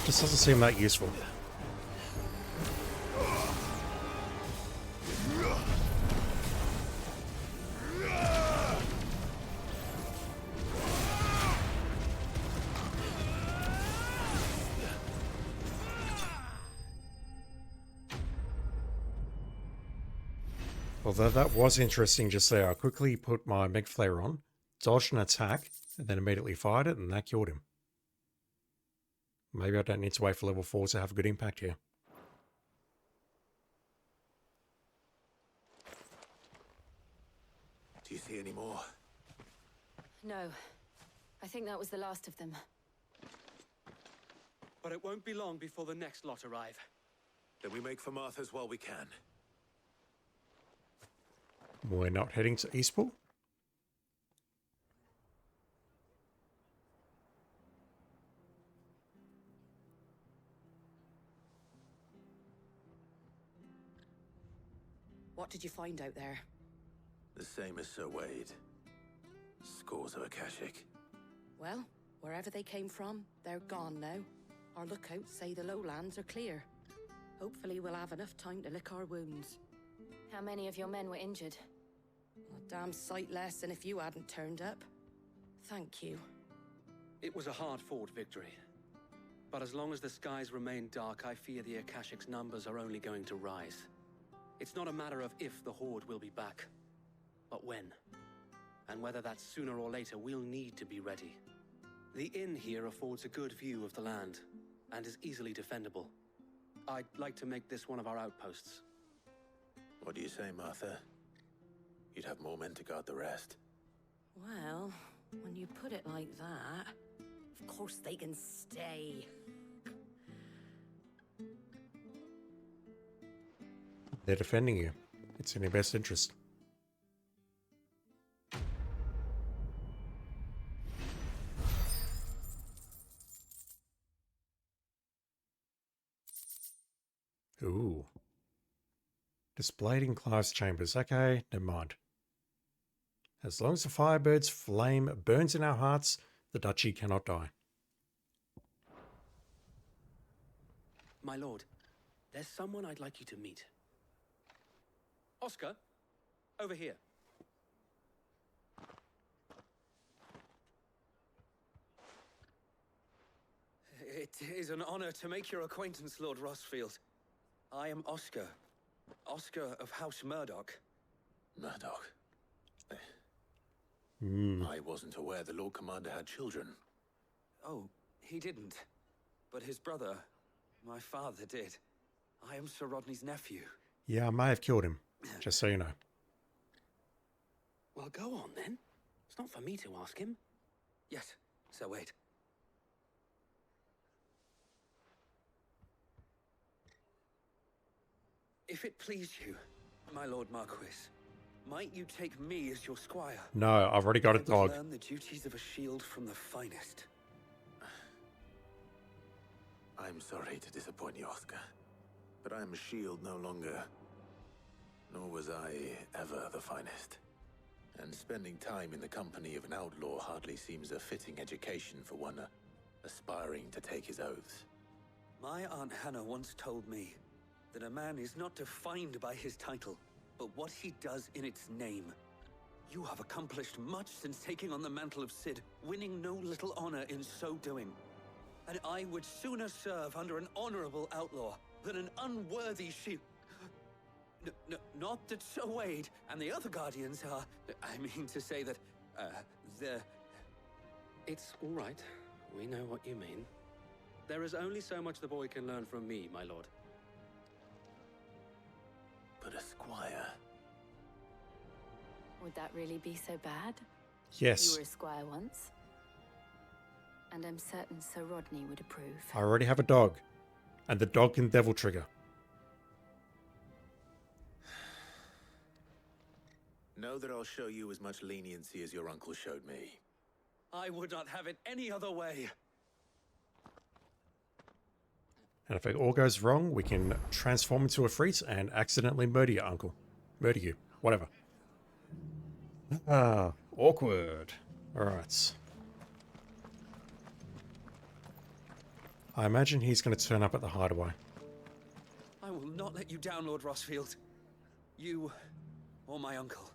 Just doesn't seem that useful. Although that was interesting just there. I quickly put my Meg Flare on, dodged an attack, and then immediately fired it, and that killed him. Maybe I don't need to wait for level 4 to have a good impact here. Do you see any more? No. I think that was the last of them. But it won't be long before the next lot arrive. Then we make for Martha's while we can. We're not heading to Eastpool? What did you find out there? The same as Sir Wade. Scores of Akashic. Well, wherever they came from, they're gone now. Our lookouts say the lowlands are clear. Hopefully we'll have enough time to lick our wounds. How many of your men were injured? A damn sight less than if you hadn't turned up. Thank you. It was a hard-fought victory. But as long as the skies remain dark, I fear the Akashic's numbers are only going to rise. It's not a matter of if the Horde will be back, but when. And whether that's sooner or later, we'll need to be ready. The inn here affords a good view of the land, and is easily defendable. I'd like to make this one of our outposts. What do you say, Martha? You'd have more men to guard the rest. Well, when you put it like that, of course they can stay. They're defending you. It's in your best interest. Ooh. Displayed in Clive's chambers. Okay, never mind. As long as the Firebird's flame burns in our hearts, the duchy cannot die. My lord, there's someone I'd like you to meet. Oscar, over here. It is an honor to make your acquaintance, Lord Rossfield. I am Oscar. Oscar of House Murdoch. Murdoch? Hmm. I wasn't aware the Lord Commander had children. Oh, he didn't. But his brother, my father, did. I am Sir Rodney's nephew. Yeah, I may have killed him, just so you know. Well, go on then. It's not for me to ask him. Yes, Sir Wade. If it please you, my Lord Marquis, might you take me as your squire? No, I've already got a dog. Learn the duties of a shield from the finest. I'm sorry to disappoint you, Oscar, but I am a shield no longer. Nor was I ever the finest. And spending time in the company of an outlaw hardly seems a fitting education for one aspiring to take his oaths. My Aunt Hannah once told me that a man is not defined by his title, but what he does in its name. You have accomplished much since taking on the mantle of Cid, winning no little honor in so doing. And I would sooner serve under an honorable outlaw than an unworthy shield. Not that Sir Wade and the other guardians are... I mean to say that, they're... It's all right. We know what you mean. There is only so much the boy can learn from me, my lord. But a squire... Would that really be so bad? Yes. You were a squire once. And I'm certain Sir Rodney would approve. I already have a dog. And the dog can devil trigger. Know that I'll show you as much leniency as your uncle showed me. I would not have it any other way. And if it all goes wrong, we can transform into a freak and accidentally murder your uncle. Murder you. Whatever. Ah, awkward. Alright. I imagine he's going to turn up at the hideaway. I will not let you down, Lord Rossfield. You or my uncle.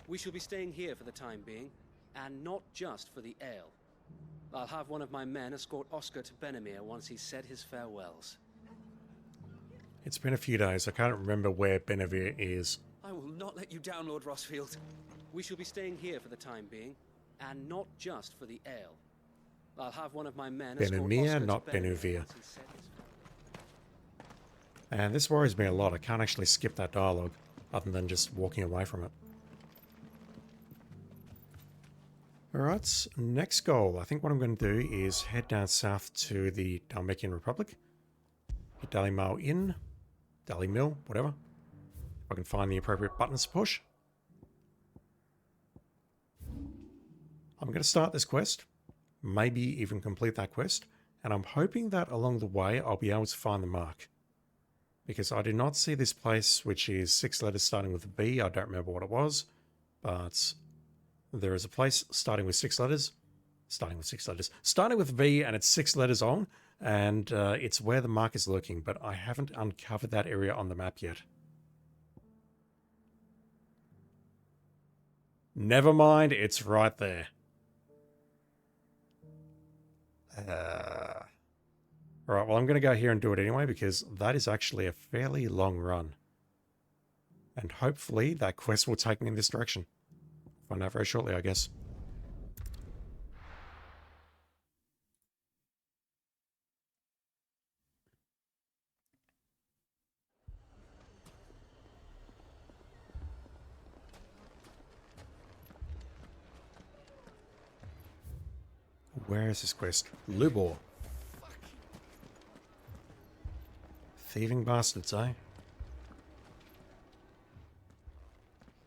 We shall be staying here for the time being, and not just for the ale. I'll have one of my men escort Oscar to Benamir once he's said his farewells. It's been a few days. I can't remember where Benavir is. I will not let you down, Lord Rossfield. We shall be staying here for the time being, and not just for the ale. I'll have one of my men escort Benamir, Oscar not to Benamir Benuvir. once he's said his farewells. And this worries me a lot. I can't actually skip that dialogue, other than just walking away from it. Alright, next goal. I think what I'm going to do is head down south to the Dalmatian Republic. Hit Dalimar Inn, Dali Mill, whatever. If I can find the appropriate buttons to push. I'm going to start this quest. Maybe even complete that quest. And I'm hoping that along the way I'll be able to find the mark. Because I did not see this place, which is 6 letters starting with a B. I don't remember what it was. But... there is a place starting with 6 letters, starting with V, and it's 6 letters on, and it's where the mark is lurking, but I haven't uncovered that area on the map yet. Never mind, it's right there. Alright, well I'm going to go here and do it anyway, because that is actually a fairly long run. And hopefully that quest will take me in this direction. Find out very shortly, I guess. Where is this quest? Lubor. Thieving bastards, eh?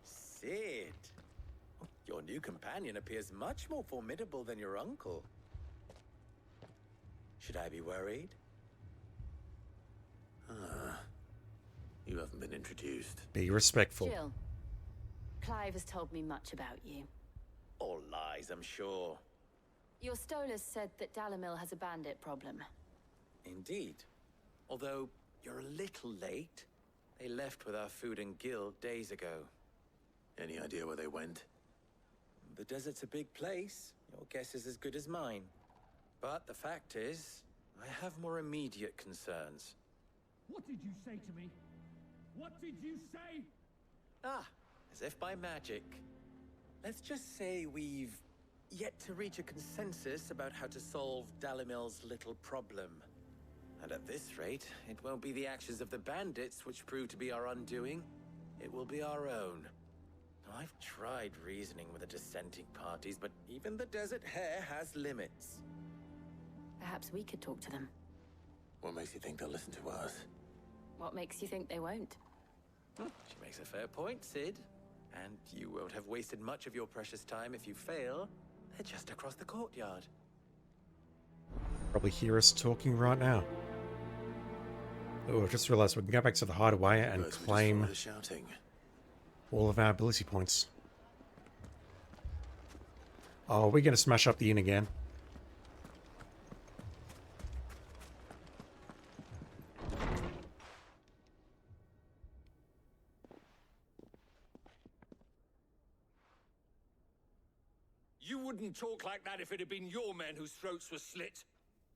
Cid. Your new companion appears much more formidable than your uncle. Should I be worried? You haven't been introduced. Be respectful. Jill. Clive has told me much about you. All lies, I'm sure. Your Stolas said that Dalamil has a bandit problem. Indeed. Although, you're a little late. They left with our food and guild days ago. Any idea where they went? The desert's a big place. Your guess is as good as mine. But the fact is, I have more immediate concerns. What did you say to me? What did you say? Ah, as if by magic. Let's just say we've yet to reach a consensus about how to solve Dalimil's little problem. And at this rate, it won't be the actions of the bandits which prove to be our undoing. It will be our own. I've tried reasoning with the dissenting parties, but even the Desert Hare has limits. Perhaps we could talk to them. What makes you think they'll listen to us? What makes you think they won't? She makes a fair point, Sid. And you won't have wasted much of your precious time if you fail. They're just across the courtyard. Probably hear us talking right now. Oh, I've just realised we can go back to the hideaway and claim all of our ability points. Oh, we're going to smash up the inn again. You wouldn't talk like that if it had been your men whose throats were slit.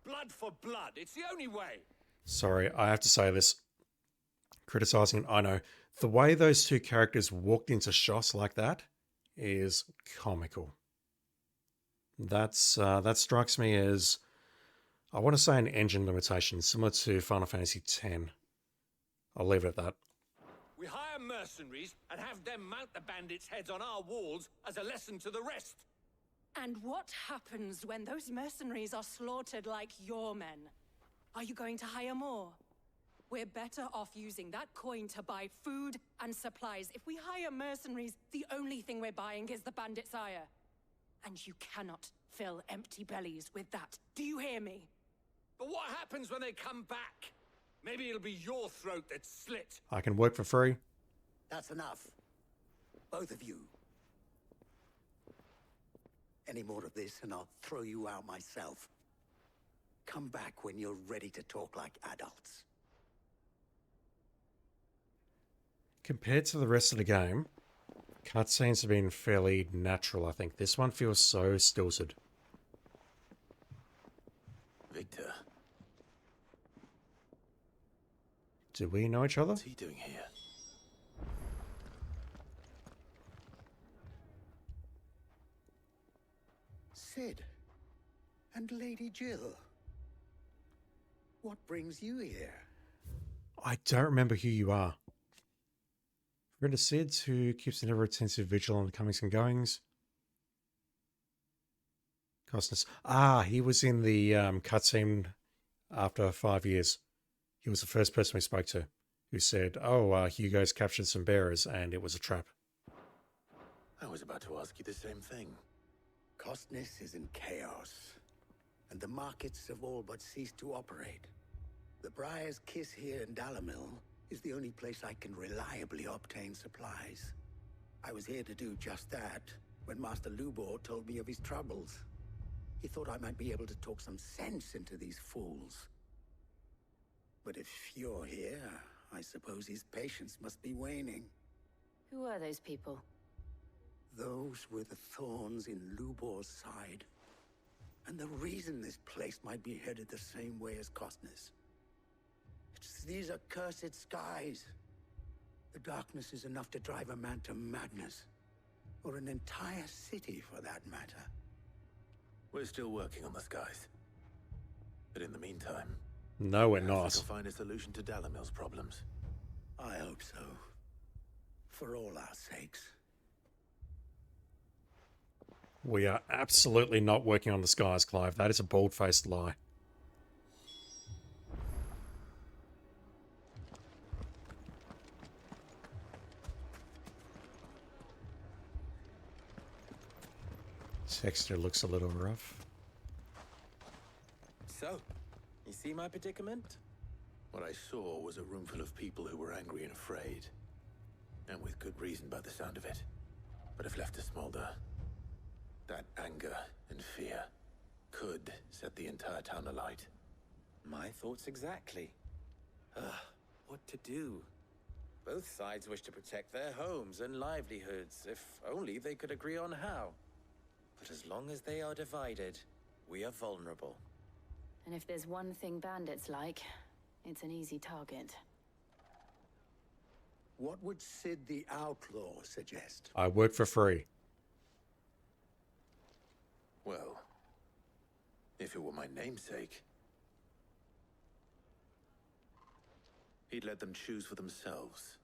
Blood for blood. It's the only way. Sorry, I have to say this. Criticizing, I know. The way those two characters walked into Shoss like that is comical. That strikes me as, I want to say, an engine limitation, similar to Final Fantasy X. I'll leave it at that. We hire mercenaries and have them mount the bandits' heads on our walls as a lesson to the rest. And what happens when those mercenaries are slaughtered like your men? Are you going to hire more? We're better off using that coin to buy food and supplies. If we hire mercenaries, the only thing we're buying is the bandit's ire. And you cannot fill empty bellies with that. Do you hear me? But what happens when they come back? Maybe it'll be your throat that's slit. I can work for free. That's enough. Both of you. Any more of this and I'll throw you out myself. Come back when you're ready to talk like adults. Compared to the rest of the game, cutscenes have been fairly natural, I think. This one feels so stilted. Victor. Do we know each other? What's he doing here? Sid. And Lady Jill. What brings you here? I don't remember who you are. Friend of Sid's, who keeps an ever-attentive vigil on the comings and goings. Costas. Ah, he was in the cutscene after 5 years. He was the first person we spoke to, who said, oh, Hugo's captured some bearers, and it was a trap. I was about to ask you the same thing. Costness is in chaos, and the markets have all but ceased to operate. The Briar's Kiss here in Dalamil is the only place I can reliably obtain supplies. I was here to do just that when Master Lubor told me of his troubles. He thought I might be able to talk some sense into these fools. But if you're here, I suppose his patience must be waning. Who are those people? Those were the thorns in Lubor's side. And the reason this place might be headed the same way as Costness. It's these accursed skies. The darkness is enough to drive a man to madness. Or an entire city, for that matter. We're still working on the skies. But in the meantime... No, we're not. We'll find a solution to Dalamil's problems. I hope so. For all our sakes. We are absolutely not working on the skies, Clive. That is a bald-faced lie. Texture looks a little rough. So, you see my predicament? What I saw was a room full of people who were angry and afraid. And with good reason by the sound of it. But if left to smolder, that anger and fear could set the entire town alight. My thoughts exactly. What to do? Both sides wish to protect their homes and livelihoods, if only they could agree on how. But as long as they are divided, we are vulnerable. And if there's one thing bandits like, it's an easy target. What would Sid the Outlaw suggest? I work for free. Well, if it were my namesake, he'd let them choose for themselves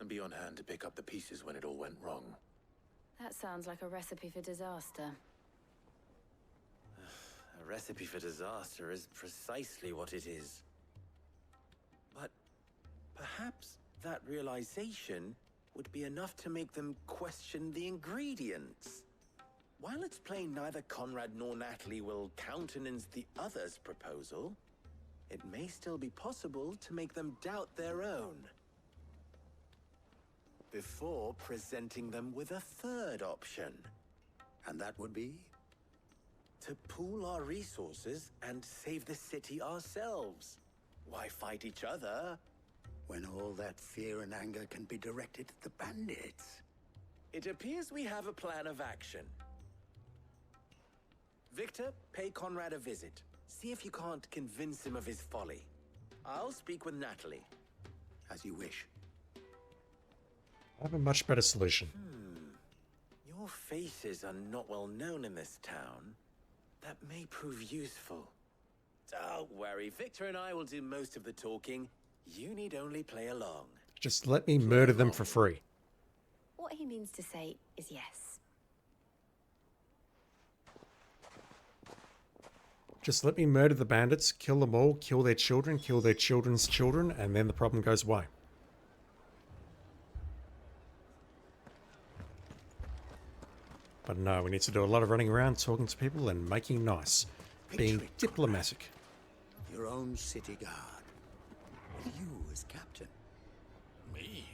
and be on hand to pick up the pieces when it all went wrong. That sounds like a recipe for disaster. A recipe for disaster is precisely what it is. But perhaps that realization would be enough to make them question the ingredients. While it's plain neither Conrad nor Natalie will countenance the other's proposal, it may still be possible to make them doubt their own. Before presenting them with a third option. And that would be? To pool our resources and save the city ourselves. Why fight each other? When all that fear and anger can be directed at the bandits. It appears we have a plan of action. Victor, pay Conrad a visit. See if you can't convince him of his folly. I'll speak with Natalie. As you wish. I have a much better solution. Your faces are not well known in this town. That may prove useful. Don't worry, Victor and I will do most of the talking. You need only play along. Just let me murder them for free. What he means to say is yes. Just let me murder the bandits, kill them all, kill their children's children, and then the problem goes away. But no, we need to do a lot of running around, talking to people, and making nice. Being diplomatic. Your own city guard. With you as captain. Me?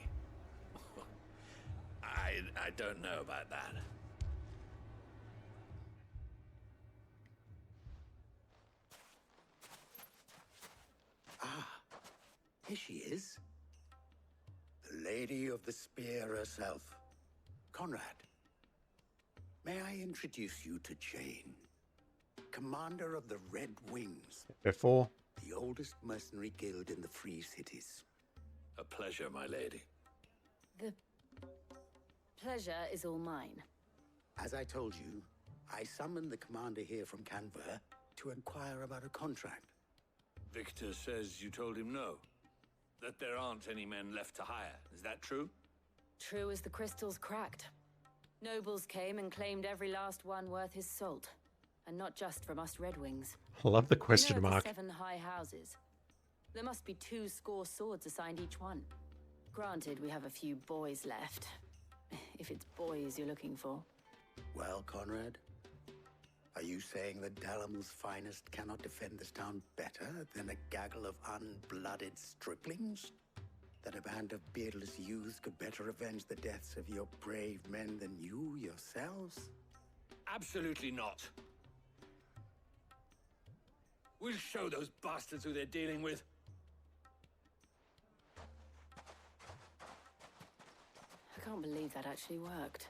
I don't know about that. Here she is. The Lady of the Spear herself. Conrad. May I introduce you to Jane, commander of the Red Wings. Before. The oldest mercenary guild in the Free Cities. A pleasure, my lady. The pleasure is all mine. As I told you, I summoned the commander here from Canver to inquire about a contract. Victor says you told him no. That there aren't any men left to hire. Is that true? True as the crystals cracked. Nobles came and claimed every last one worth his salt. And not just from us Red Wings. I love the question mark. The 7 high houses. There must be 2 score swords assigned each one. Granted, we have a few boys left. If it's boys you're looking for. Well, Conrad, are you saying that Dalamil's finest cannot defend this town better than a gaggle of unblooded striplings? That a band of beardless youths could better avenge the deaths of your brave men than you yourselves? Absolutely not. We'll show those bastards who they're dealing with. I can't believe that actually worked.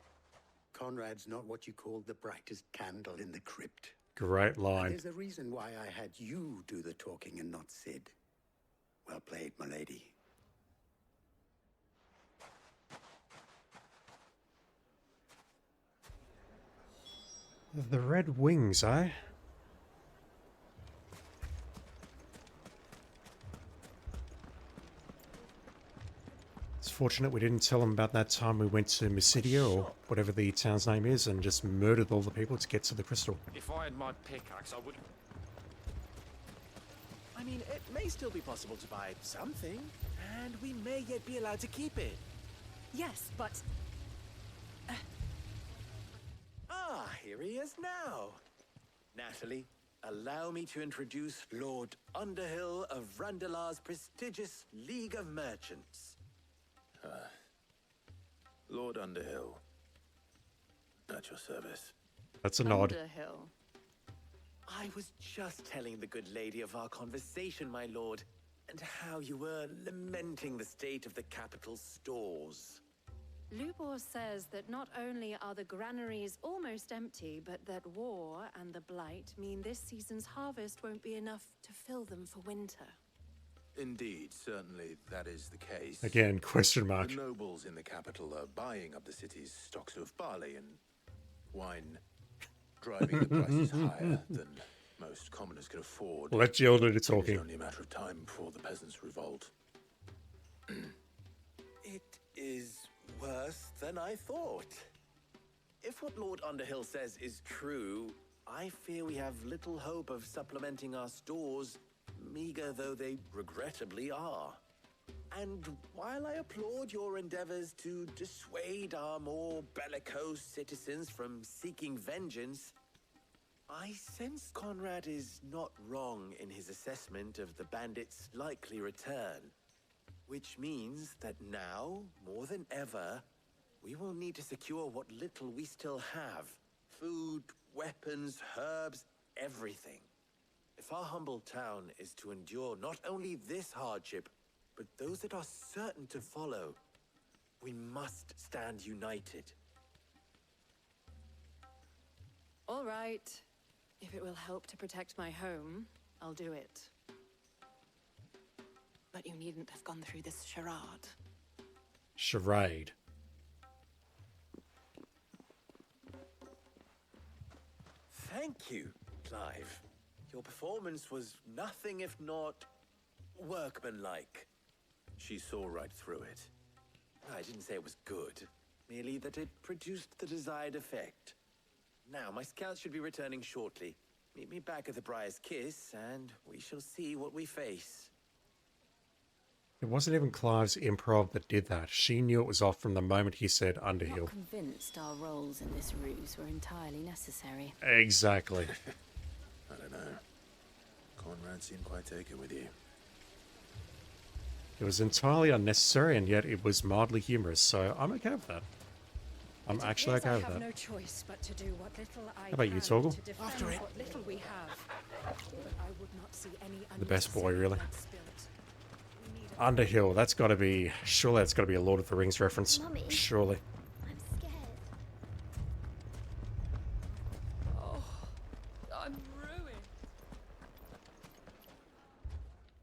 Conrad's not what you call the brightest candle in the crypt. Great line. And there's a reason why I had you do the talking and not Sid. Well played, my lady. The Red Wings, eh? It's fortunate we didn't tell them about that time we went to Mysidia, or whatever the town's name is, and just murdered all the people to get to the crystal. If I had my pickaxe, I would... I mean, it may still be possible to buy something, and we may yet be allowed to keep it. Yes, but... Ah, here he is now. Natalie, allow me to introduce Lord Underhill of Randalar's prestigious League of Merchants. Lord Underhill. At your service. That's a nod. Underhill. I was just telling the good lady of our conversation, my lord, and how you were lamenting the state of the capital's stores. Lubor says that not only are the granaries almost empty, but that war and the Blight mean this season's harvest won't be enough to fill them for winter. Indeed, certainly that is the case. Again, question mark. The nobles in the capital are buying up the city's stocks of barley and wine, driving the prices higher than most commoners can afford. Let Jill do the It's talking. only a matter of time before the peasants revolt. It is worse than I thought. If what Lord Underhill says is true, I fear we have little hope of supplementing our stores, meager though they regrettably are. And while I applaud your endeavors to dissuade our more bellicose citizens from seeking vengeance, I sense Conrad is not wrong in his assessment of the bandits' likely return. Which means that now, more than ever, we will need to secure what little we still have. Food, weapons, herbs, everything. If our humble town is to endure not only this hardship, but those that are certain to follow, we must stand united. All right. If it will help to protect my home, I'll do it. But you needn't have gone through this charade. Charade. Thank you, Clive. Your performance was nothing if not workmanlike. She saw right through it. I didn't say it was good, merely that it produced the desired effect. Now, my scouts should be returning shortly. Meet me back at the Briar's Kiss, and we shall see what we face. It wasn't even Clive's improv that did that. She knew it was off from the moment he said Underhill. Not convinced our roles in this ruse were entirely necessary. Exactly. I don't know. Conrad seemed quite taken with you. It was entirely unnecessary, and yet it was mildly humorous, so I'm okay with that. I'm actually okay with I have that. no choice but to do what little I How about you, can Torgal? to defend After it. what little we have. But I would not see any The best boy, unnecessary really. blood spilt. We need a Underhill, that's got to be... Surely that's got to be a Lord of the Rings reference. Mummy. Surely. I'm scared. Oh, I'm ruined.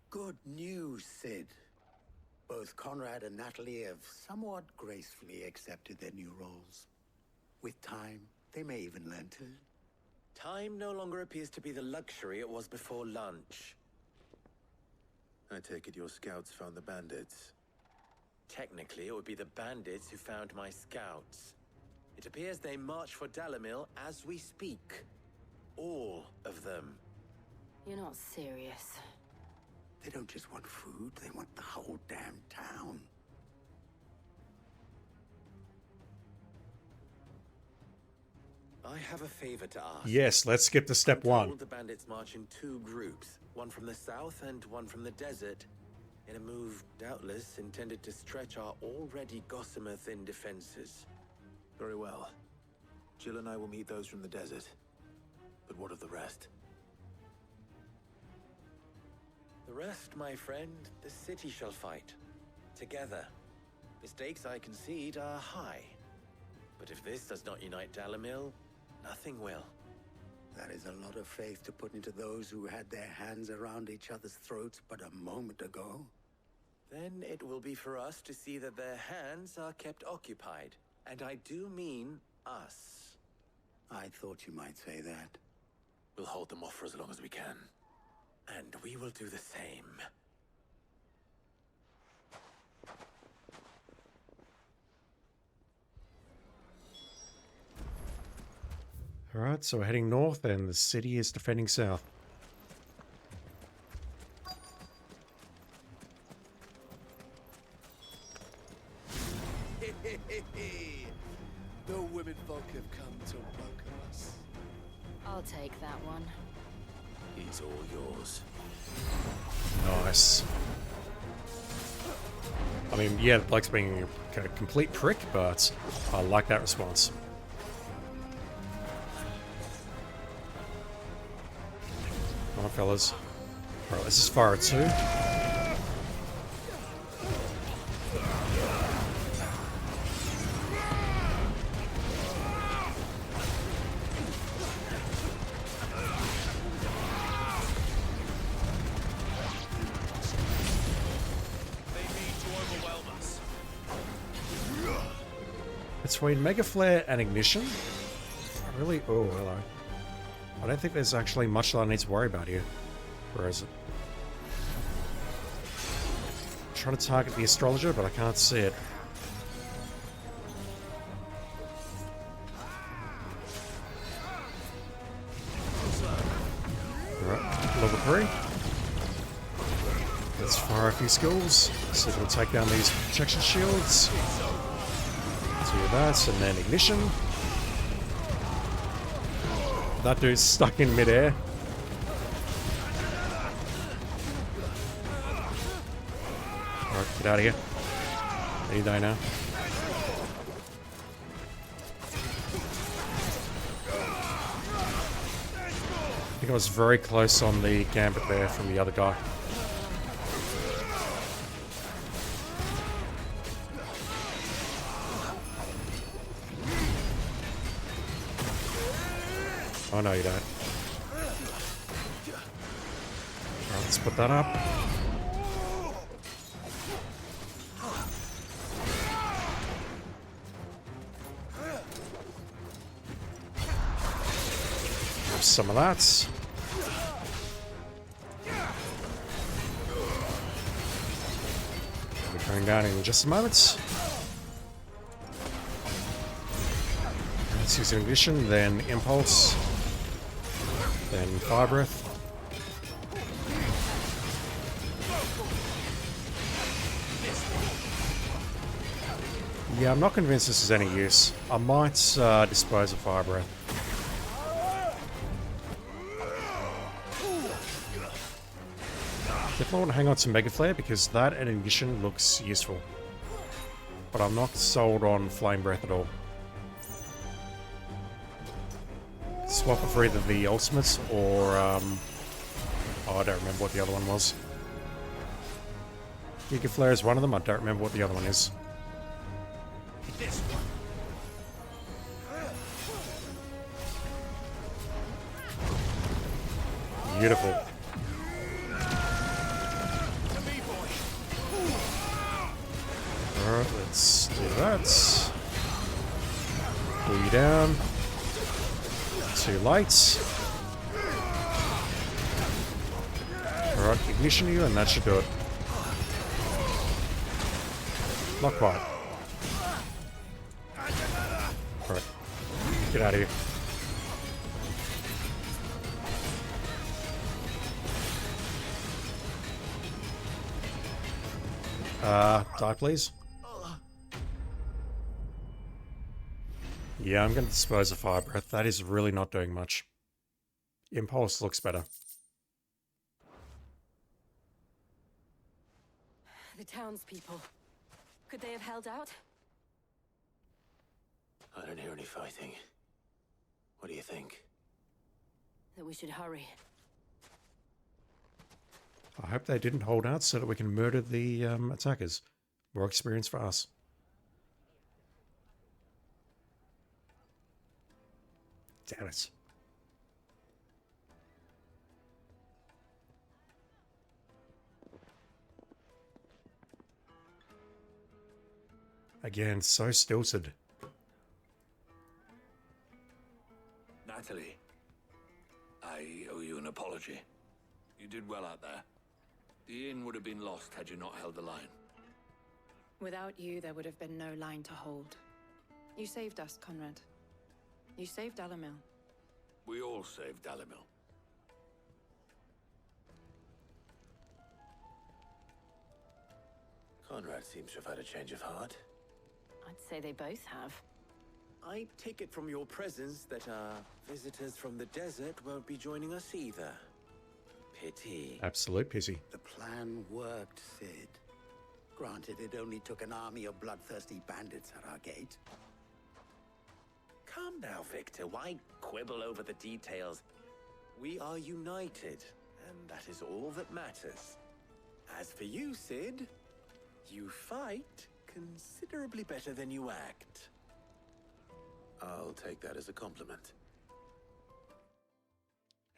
Good news, Sid. Both Conrad and Natalie have somewhat gracefully accepted their new roles. With time, they may even learn to. Time no longer appears to be the luxury it was before lunch. I take it your scouts found the bandits. Technically, it would be the bandits who found my scouts. It appears they march for Dalamil as we speak. All of them. You're not serious. They don't just want food, they want the whole damn town. I have a favor to ask. Yes, let's skip to step I'm one. told the bandits march in two groups, one from the south and one from the desert, in a move doubtless intended to stretch our already gossamer-thin defenses. Very well. Jill and I will meet those from the desert. But what of the rest? The rest, my friend, the city shall fight. Together. The stakes, I concede, are high. But if this does not unite Dalamil, nothing will. That is a lot of faith to put into those who had their hands around each other's throats but a moment ago. Then it will be for us to see that their hands are kept occupied. And I do mean us. I thought you might say that. We'll hold them off for as long as we can. And we will do the same. Alright, so we're heading north and the city is defending south. The women folk have come to welcome us. I'll take that one. He's all yours. Nice. I mean, yeah, the bloke's being a complete prick, but I like that response. Come on, fellas. Alright, this is fire 2. Between Mega Flare and Ignition, I really... Oh, hello. I don't think there's actually much that I need to worry about here. Where is it? I'm trying to target the Astrologer, but I can't see it. Alright, level 3. Let's fire a few skills. See if we'll take down these protection shields. Do that, and then Ignition. That dude's stuck in midair. Alright, get out of here. There you die now. I think I was very close on the gambit there from the other guy. Oh no, you don't. Alright, let's put that up. Have some of that. We're coming down in just a moment. Let's use Ignition, then Impulse. Then Fire Breath. Yeah, I'm not convinced this is any use. I might dispose of Fire Breath. Definitely want to hang on to Mega Flare because that and Ignition looks useful. But I'm not sold on Flame Breath at all. Swap it for either the ultimates or, oh, I don't remember what the other one was. Giga Flare is one of them, I don't remember what the other one is. This one. Beautiful. Alright, let's do that. Pull you down. Two lights. Alright, Ignition you, and that should do it. Not quite. Alright. Get out of here. Die please. Yeah, I'm going to dispose of Fire Breath. That is really not doing much. Impulse looks better. The townspeople. Could they have held out? I don't hear any fighting. What do you think? That we should hurry. I hope they didn't hold out so that we can murder the attackers. More experience for us. Damn it. Again, so stilted. Natalie, I owe you an apology. You did well out there. The inn would have been lost had you not held the line. Without you, there would have been no line to hold. You saved us, Conrad. You saved Dalimil. We all saved Dalimil. Conrad seems to have had a change of heart. I'd say they both have. I take it from your presence that our visitors from the desert won't be joining us either. pity. Absolute pity. The plan worked, Sid. Granted, it only took an army of bloodthirsty bandits at our gate. Calm now, Victor. Why quibble over the details? We are united, and that is all that matters. As for you, Sid, you fight considerably better than you act. I'll take that as a compliment.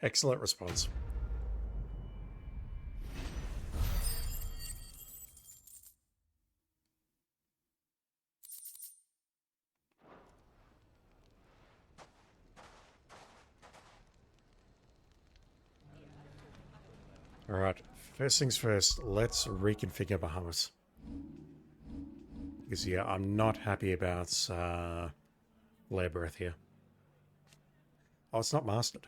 Excellent response. Alright, first things first, let's reconfigure Bahamas. Because yeah, I'm not happy about Lair Breath here. Oh, it's not mastered.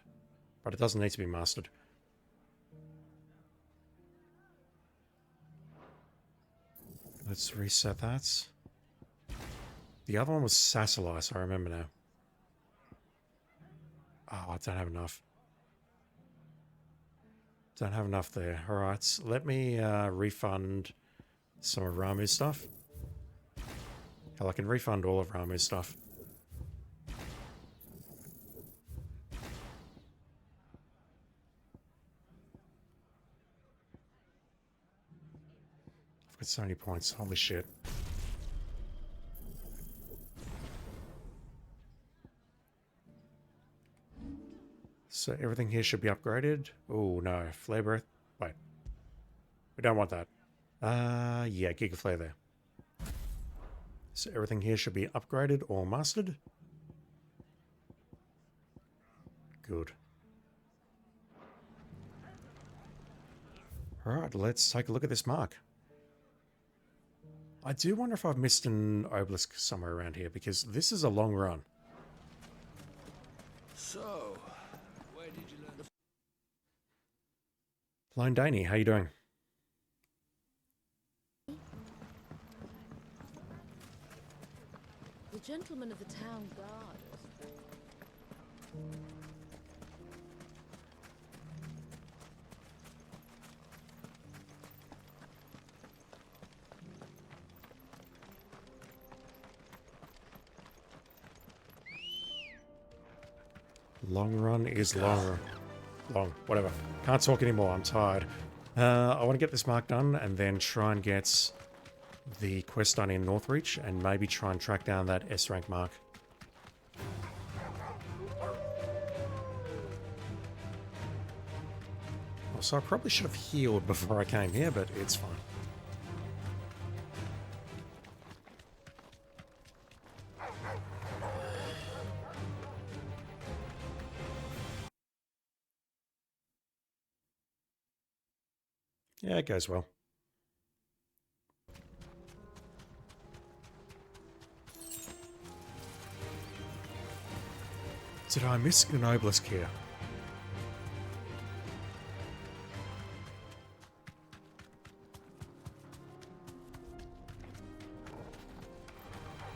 But it doesn't need to be mastered. Let's reset that. The other one was Sassalice, I remember now. Oh, I don't have enough. Don't have enough there. Alright, let me refund some of Ramu's stuff. Hell, I can refund all of Ramu's stuff. I've got so many points. Holy shit. So everything here should be upgraded. Oh no, Flare Breath. Wait. We don't want that. Yeah, Giga Flare there. So everything here should be upgraded or mastered. Good. Alright, let's take a look at this mark. I do wonder if I've missed an obelisk somewhere around here, because this is a long run. So, where did you learn the... Lone Daney, how you doing? The gentleman of the town guard. Long run is long. Long, whatever. Can't talk anymore, I'm tired. I want to get this mark done and then try and get the quest done in Northreach and maybe try and track down that S rank mark. Also, I probably should have healed before I came here, but it's fine. Yeah, it goes well. Did I miss an obelisk here?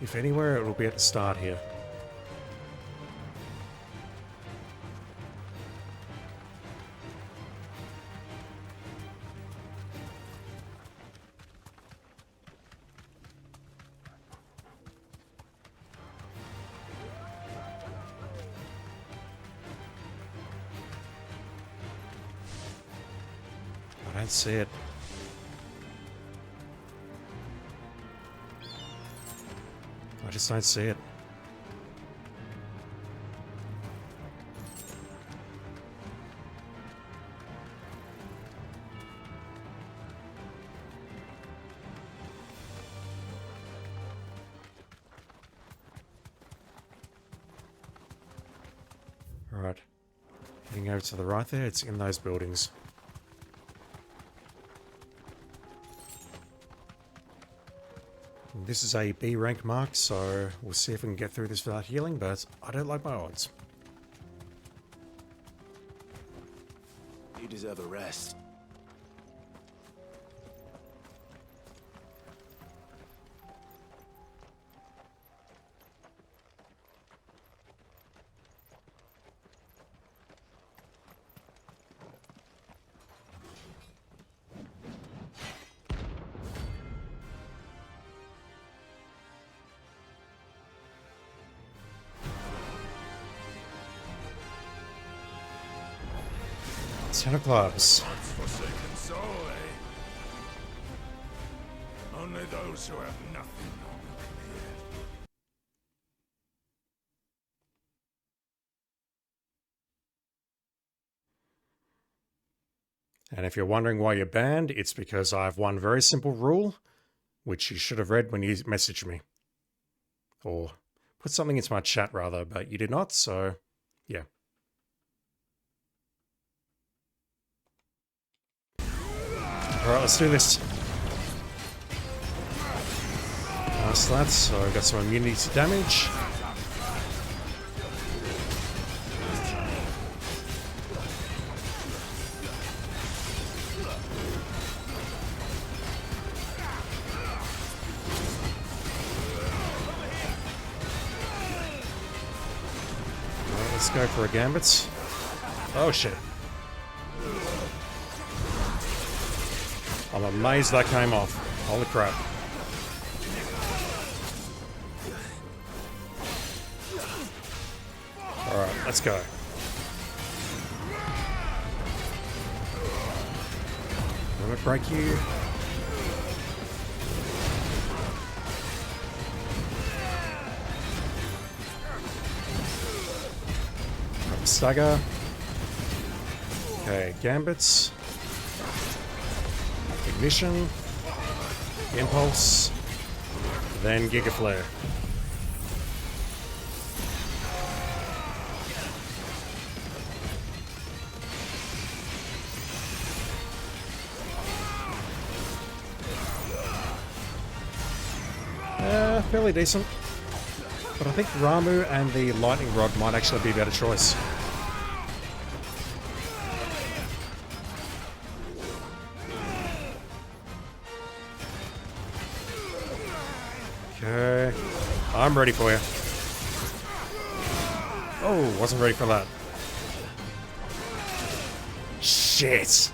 If anywhere, it will be at the start here. I don't see it. I just don't see it. Alright. Heading over to the right there, it's in those buildings. This is a B rank mark, so we'll see if we can get through this without healing, but I don't like my odds. You deserve a rest. 10 of clubs. Once forsaken soul, eh? Only those who have nothing longer can hear. And if you're wondering why you're banned, it's because I have one very simple rule, which you should have read when you messaged me. Or put something into my chat, rather, but you did not, so yeah. Alright, let's do this. Cast that, so I've got some immunity to damage. Let's go for a gambit. Oh shit. I'm amazed that came off. Holy crap. Alright, let's go. Limit break you. Stagger. Okay, gambits. Ignition. Impulse. Then Giga Flare. Fairly decent. But I think Ramu and the Lightning Rod might actually be a better choice. Okay, I'm ready for you. Oh, wasn't ready for that. Shit.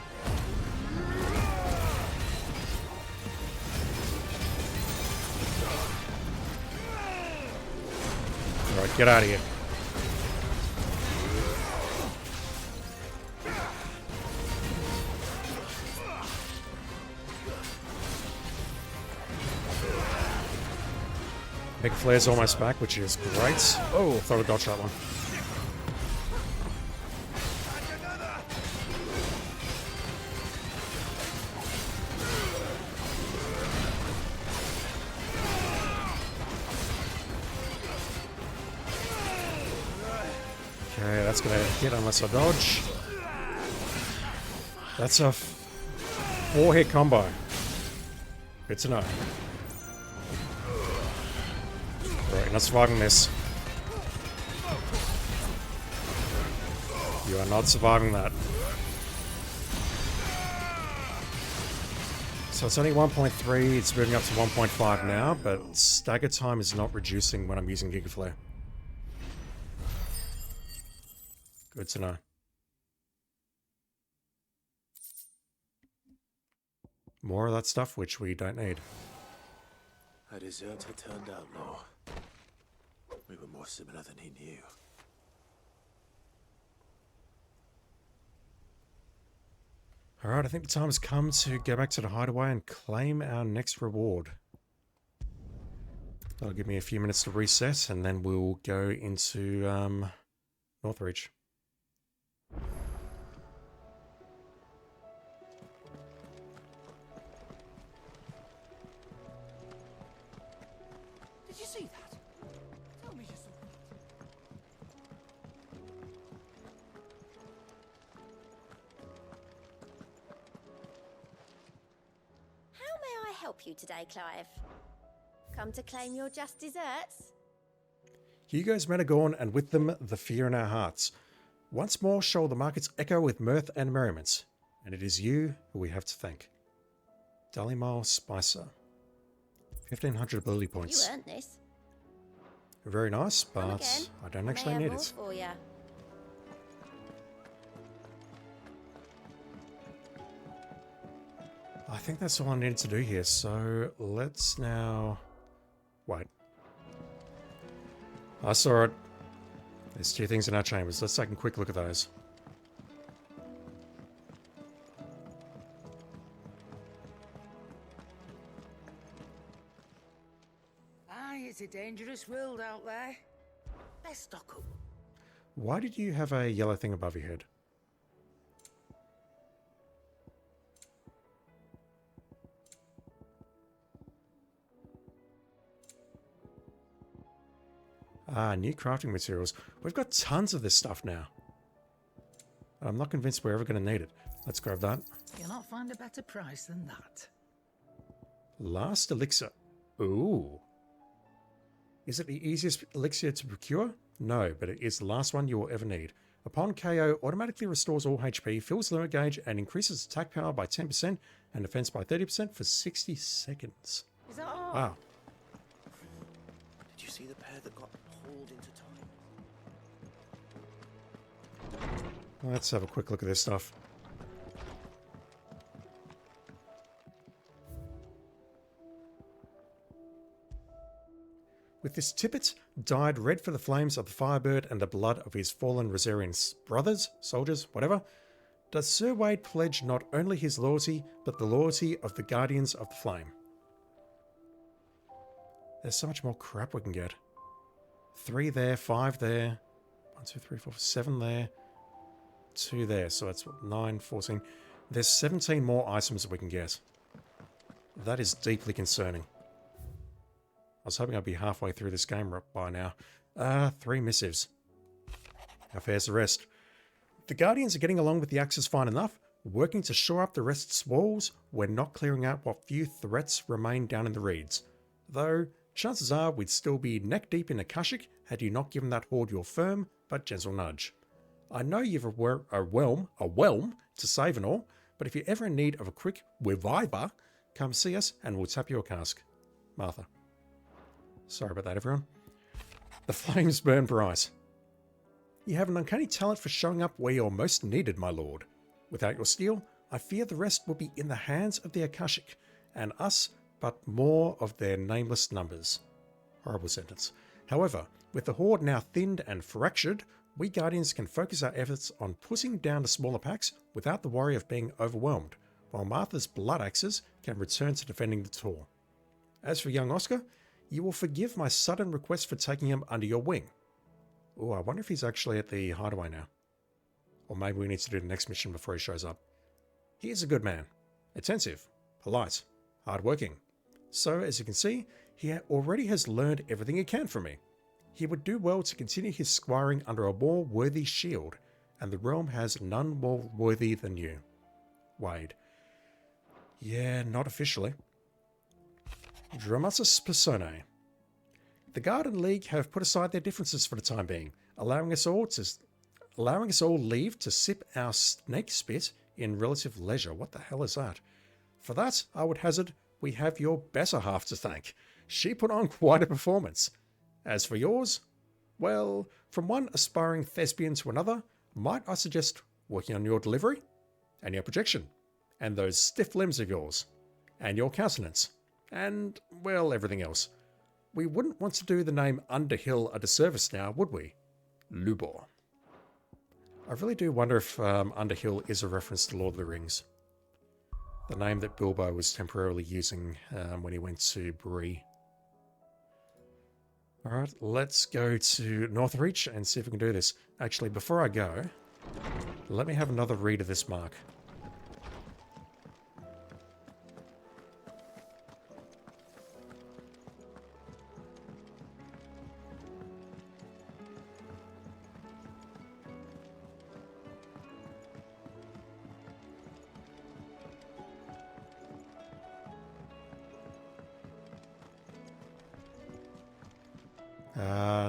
Alright, get out of here. Big Flare's almost back, which is great. Oh, thought I dodged that one. Okay, that's gonna hit unless I dodge. That's a 4-hit combo. Good to know. Right, not surviving this. You are not surviving that. So it's only 1.3, it's moving up to 1.5 now, but stagger time is not reducing when I'm using Giga Flare. Good to know. More of that stuff which we don't need. A deserter turned outlaw. We were more similar than he knew. Alright, I think the time has come to go back to the hideaway and claim our next reward. That'll give me a few minutes to reset, and then we'll go into Northreach. Did you see that? Tell me you saw that. How may I help you today, Clive? Come to claim your just desserts? Hugo's Metagorn, and with them the fear in our hearts. Once more shall the markets echo with mirth and merriment, and it is you who we have to thank. Dalimar Spicer. 1500 ability points. You earned this. Very nice, but I don't actually need it. For you. I think that's all I needed to do here, so let's now... Wait. I saw it. There's 2 things in our chambers. Let's take a quick look at those. It's a dangerous world out there. Let's stock up. Why did you have a yellow thing above your head? Ah, new crafting materials. We've got tons of this stuff now. I'm not convinced we're ever going to need it. Let's grab that. You'll not find a better price than that. Last elixir. Ooh. Is it the easiest elixir to procure? No, but it is the last one you will ever need. Upon KO, automatically restores all HP, fills limit gauge, and increases attack power by 10% and defense by 30% for 60 seconds. Is that all? Wow. Did you see the pair that got hauled into time? Let's have a quick look at this stuff. With this tippet, dyed red for the flames of the Firebird and the blood of his fallen Rosarian brothers, soldiers, whatever, does Sir Wade pledge not only his loyalty, but the loyalty of the Guardians of the Flame. There's so much more crap we can get. 3 there, 5 there, 1, 2, 3, 4, 7 there, 2 there, so that's what, 9, 14. There's 17 more items that we can get. That is deeply concerning. I was hoping I'd be halfway through this game by now. 3 missives. How fares the rest? The Guardians are getting along with the Axis fine enough, working to shore up the rest's walls. We're not clearing out what few threats remain down in the reeds. Though, chances are we'd still be neck deep in Akashic had you not given that horde your firm but gentle nudge. I know you've a whelm to save and all, but if you're ever in need of a quick reviver, come see us and we'll tap you a cask. Martha. Sorry about that, everyone. The flames burn bright. You have an uncanny talent for showing up where you're most needed, my lord. Without your steel, I fear the rest will be in the hands of the Akashic, and us, but more of their nameless numbers. Horrible sentence. However, with the horde now thinned and fractured, we Guardians can focus our efforts on putting down the smaller packs without the worry of being overwhelmed, while Martha's blood axes can return to defending the tour. As for young Oscar, you will forgive my sudden request for taking him under your wing. Oh, I wonder if he's actually at the hideaway now. Or maybe we need to do the next mission before he shows up. He is a good man. Attentive, polite, hardworking. So, as you can see, he already has learned everything he can from me. He would do well to continue his squiring under a more worthy shield, and the realm has none more worthy than you. Wade. Yeah, not officially. Dramatis Personae. The Garden League have put aside their differences for the time being, allowing us all leave to sip our snake spit in relative leisure. What the hell is that? For that, I would hazard we have your better half to thank. She put on quite a performance. As for yours, well, from one aspiring thespian to another, might I suggest working on your delivery, and your projection, and those stiff limbs of yours, and your countenance, and, well, everything else. We wouldn't want to do the name Underhill a disservice now, would we? Lubor. I really do wonder if Underhill is a reference to Lord of the Rings. The name that Bilbo was temporarily using when he went to Bree. Alright, let's go to Northreach and see if we can do this. Actually, before I go, let me have another read of this mark.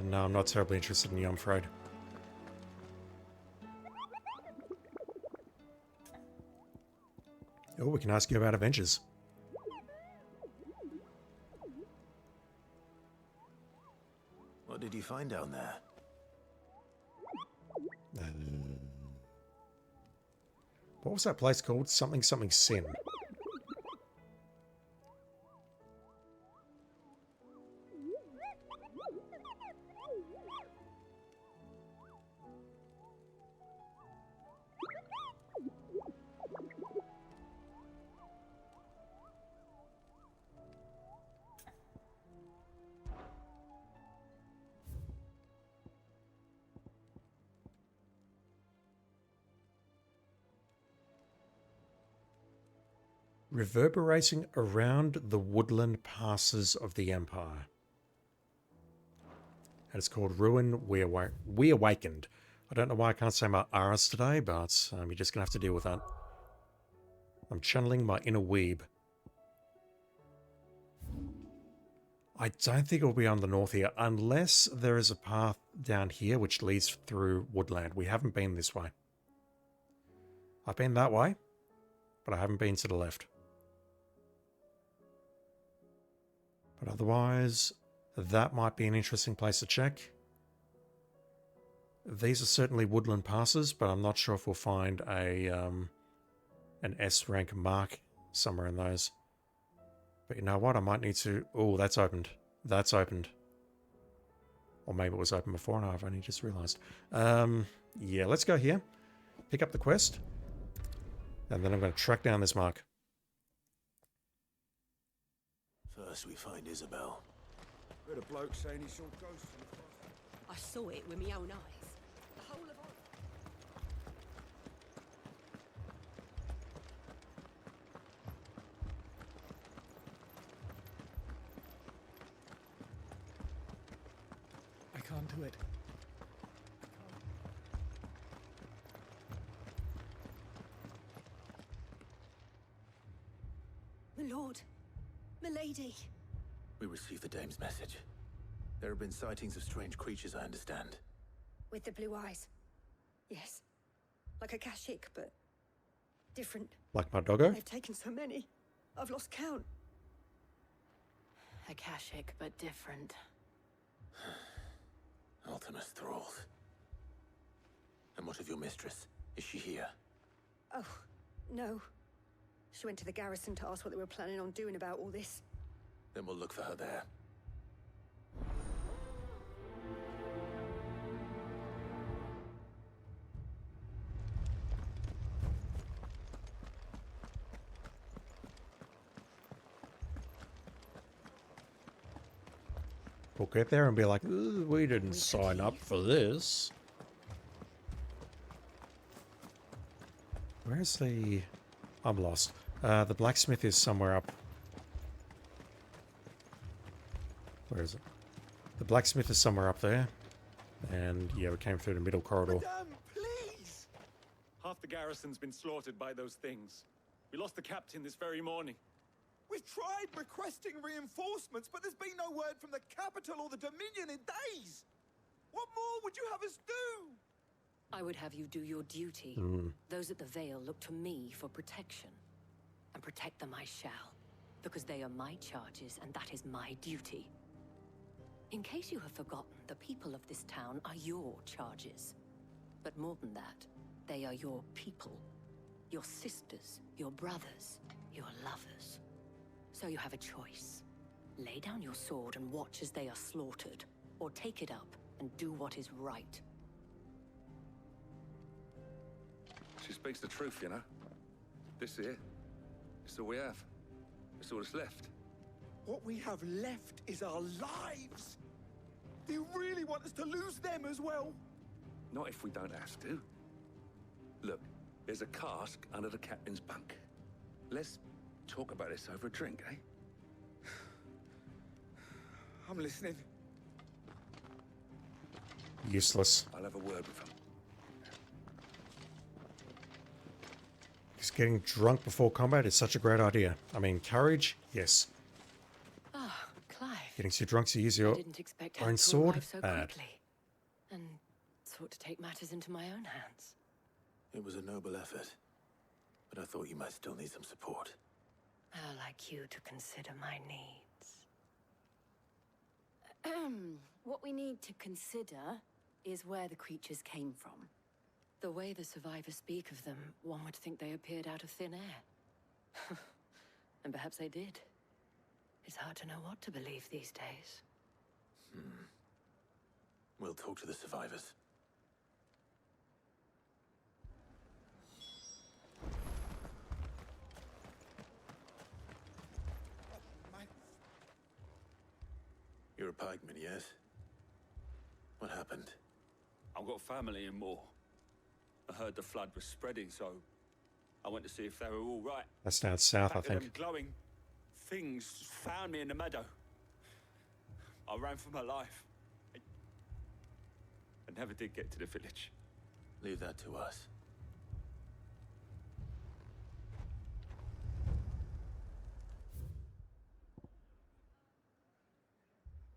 No, I'm not terribly interested in you, I'm afraid. Oh, we can ask you about adventures. What did you find down there? What was that place called? Something Sin. reverberating around the woodland passes of the Empire. And it's called Ruin We Awakened. I don't know why I can't say my R's today, but you're just going to have to deal with that. I'm channeling my inner weeb. I don't think it'll be on the north here, unless there is a path down here which leads through woodland. We haven't been this way. I've been that way, but I haven't been to the left. But otherwise, that might be an interesting place to check. These are certainly woodland passes, but I'm not sure if we'll find a an S rank mark somewhere in those. But you know what? I might need to... Oh, that's opened. That's opened. Or maybe it was open before and I've only just realised. Yeah, let's go here. Pick up the quest. And then I'm going to track down this mark. First we find Isabel. Heard a bloke saying he saw ghosts in the forest. I saw it with my own eyes. The whole of I can't do it. My lord, my lady. We received the dame's message. There have been sightings of strange creatures, I understand. With the blue eyes. Yes. Like a Kashik, but different. Like my doggo? They've taken so many. I've lost count. Akashic, but different. Ultimus thralls. And what of your mistress? Is she here? Oh, no. She went to the garrison to ask what they were planning on doing about all this. Then we'll look for her there. We'll get there and be like, we didn't sign up for this. Where's the... I'm lost. The blacksmith is somewhere up. Where is it? The blacksmith is somewhere up there. And yeah, we came through the middle corridor. Madame, please! Half the garrison's been slaughtered by those things. We lost the captain this very morning. We've tried requesting reinforcements, but there's been no word from the capital or the Dominion in days. What more would you have us do? I would have you do your duty. Those at the Vale look to me for protection. And protect them I shall. Because they are my charges, and that is my duty. In case you have forgotten, the people of this town are your charges. But more than that, they are your people. Your sisters, your brothers, your lovers. So you have a choice. Lay down your sword and watch as they are slaughtered. Or take it up and do what is right. She speaks the truth, you know. This here, it's all we have. It's all that's left. What we have left is our lives. Do you really want us to lose them as well? Not if we don't have to. Look, there's a cask under the captain's bunk. Let's talk about this over a drink, eh? I'm listening. Useless. I'll have a word with him. Because getting drunk before combat is such a great idea. I mean, courage, yes. Ah, Clive. Getting too drunk to use I your didn't expect own help to sword, arrive so bad. quickly. And sought to take matters into my own hands. It was a noble effort, but I thought you might still need some support. I'd like you to consider my needs. What we need to consider is where the creatures came from. The way the survivors speak of them, one would think they appeared out of thin air. And perhaps they did. It's hard to know what to believe these days. We'll talk to the survivors. You're a pikeman, yes? What happened? I've got family in Moor. I heard the flood was spreading, so I went to see if they were all right. That's down south, I Back of think. them glowing things found me in the meadow. I ran for my life. I never did get to the village. Leave that to us.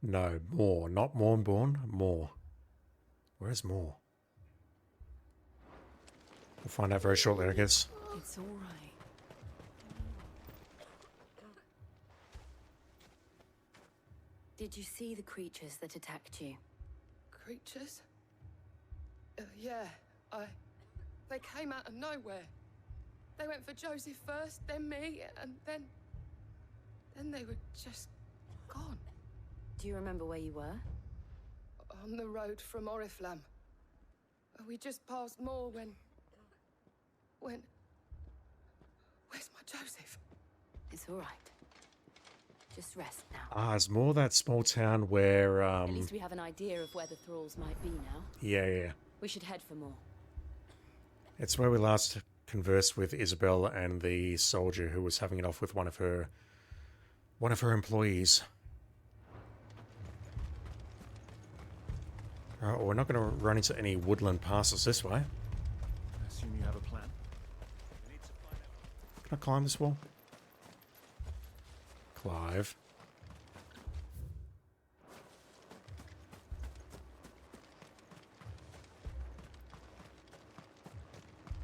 No, more. Not Mornborn, more. Where's more? We'll find out very shortly, I guess. It's all right. Did you see the creatures that attacked you? Creatures? Yeah, they came out of nowhere. They went for Joseph first, then me, and then they were just gone. Do you remember where you were? On the road from Oriflamme. We just passed Moor when... Where's my Joseph? It's all right. Just rest now. Ah, it's more that small town where, At least we have an idea of where the thralls might be now. Yeah. We should head for more. It's where we last conversed with Isabel and the soldier who was having it off with one of her employees. Alright, well, we're not going to run into any woodland passes this way. I assume you have a plan. Can I climb this wall? Clive.